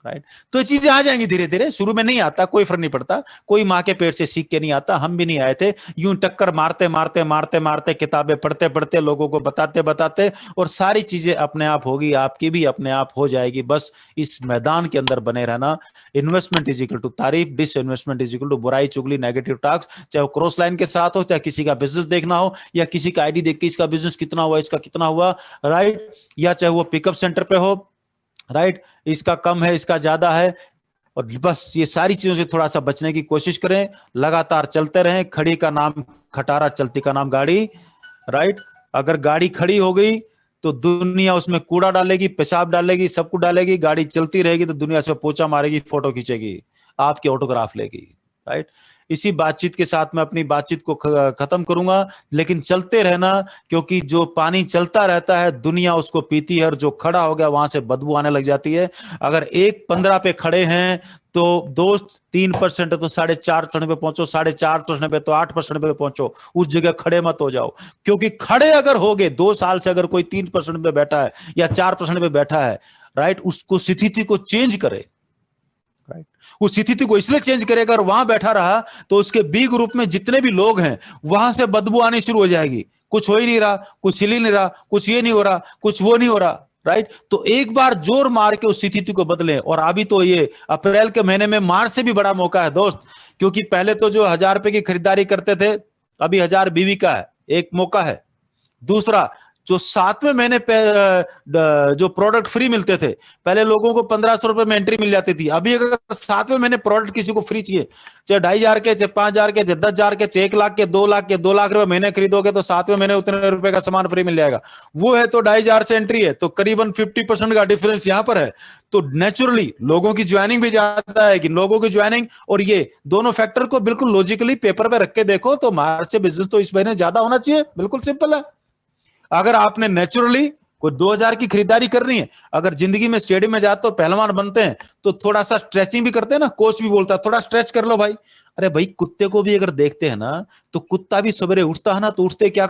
राइट। तो ये चीजें आ जाएंगी धीरे धीरे, शुरू में नहीं आता, कोई फर्क नहीं पड़ता, कोई माँ के पेट से सीख के नहीं आता, हम भी नहीं आए थे यूं टक्कर मारते मारते मारते मारते, किताबें पढ़ते पढ़ते, लोगों को बताते बताते, और सारी चीजें अपने आप होगी, आपकी भी अपने आप हो जाएगी। बस इस मैदान के अंदर बने रहना। इन्वेस्टमेंट इज इक्वल टू तारीफ, disinvestment is equal to बुराई, चुगली, नेगेटिव टॉक्स, चाहे वो क्रॉस लाइन के साथ हो, चाहे किसी का बिजनेस देखना हो, या किसी का आईडी देख के इसका बिजनेस कितना हुआ, इसका कितना हुआ, राइट, या चाहे वो पिकअप सेंटर पे हो, राइट, इसका कम है, इसका ज्यादा है। और बस ये सारी चीजों से थोड़ा सा बचने की कोशिश करें, लगातार चलते रहें। खड़ी का नाम खटारा, चलती का नाम गाड़ी, राइट। अगर गाड़ी खड़ी हो गई तो दुनिया उसमें कूड़ा डालेगी, पेशाब डालेगी, सब कुछ डालेगी। गाड़ी चलती रहेगी तो दुनिया से पोछा मारेगी, फोटो खींचेगी, आपकी ऑटोग्राफ लेगी, राइट। इसी बातचीत के साथ मैं अपनी बातचीत को खत्म करूंगा। लेकिन चलते रहना, क्योंकि जो पानी चलता रहता है दुनिया उसको पीती है, और जो खड़ा हो गया वहां से बदबू आने लग जाती है। अगर 1.15 पे खड़े हैं तो दोस्त 3% है तो 4.5% पे पहुंचो, 4.5% पे तो 8% पे पहुंचो, उस जगह खड़े मत हो जाओ। क्योंकि खड़े अगर हो गए 2 साल से, अगर कोई 3% पे बैठा है या 4% पे बैठा है, राइट, उसको स्थिति को चेंज करे, राइट। उस स्थिति को इसलिए चेंज करेगा, अगर वहां बैठा रहा तो उसके बी ग्रुप में जितने भी लोग हैं वहां से बदबू आनी शुरू हो जाएगी। कुछ हो ही नहीं रहा, कुछ हिल ही नहीं रहा, कुछ ये नहीं हो रहा, कुछ वो नहीं हो रहा, राइट। तो एक बार जोर मार के उस स्थिति को बदलें। और अभी तो ये अप्रैल के महीने में मार्च से भी बड़ा मौका है दोस्त, क्योंकि पहले तो जो 1000 रुपए की खरीदारी करते थे, अभी 1000 बीवी का है, एक मौका है। दूसरा, जो 7वें महीने पे जो प्रोडक्ट फ्री मिलते थे, पहले लोगों को 1500 रुपए में एंट्री मिल जाती थी। अभी अगर 7वें महीने प्रोडक्ट किसी को फ्री चाहिए, चाहे 2500 के, चाहे 5000 के, चाहे 10,000 के, चाहे 1 लाख के, 2 लाख के, 2 लाख रुपए महीने खरीदोगे तो 7वें महीने उतने रुपए का सामान फ्री मिल जाएगा। वो है तो 2500 से एंट्री है, तो करीबन 50% का डिफरेंस यहां पर है। तो नेचुरली लोगों की ज्वाइनिंग भी ज्यादा है, कि लोगों की ज्वाइनिंग और ये दोनों फैक्टर को बिल्कुल लॉजिकली पेपर पे रख के देखो तो मार्च से बिजनेस तो इस महीने ज्यादा होना चाहिए। बिल्कुल सिंपल है। अगर आपने नेचुरली कोई 2000 की खरीदारी करनी है, अगर जिंदगी में स्टेडियम में जाते हो, पहलवान बनते हैं तो थोड़ा सा स्ट्रेचिंग भी करते हैं ना, कोच भी बोलता है थोड़ा स्ट्रेच कर लो भाई। अरे भाई, कुत्ते को भी अगर देखते हैं ना, तो कुत्ता भी सवेरे उठता है ना, तो उठते क्या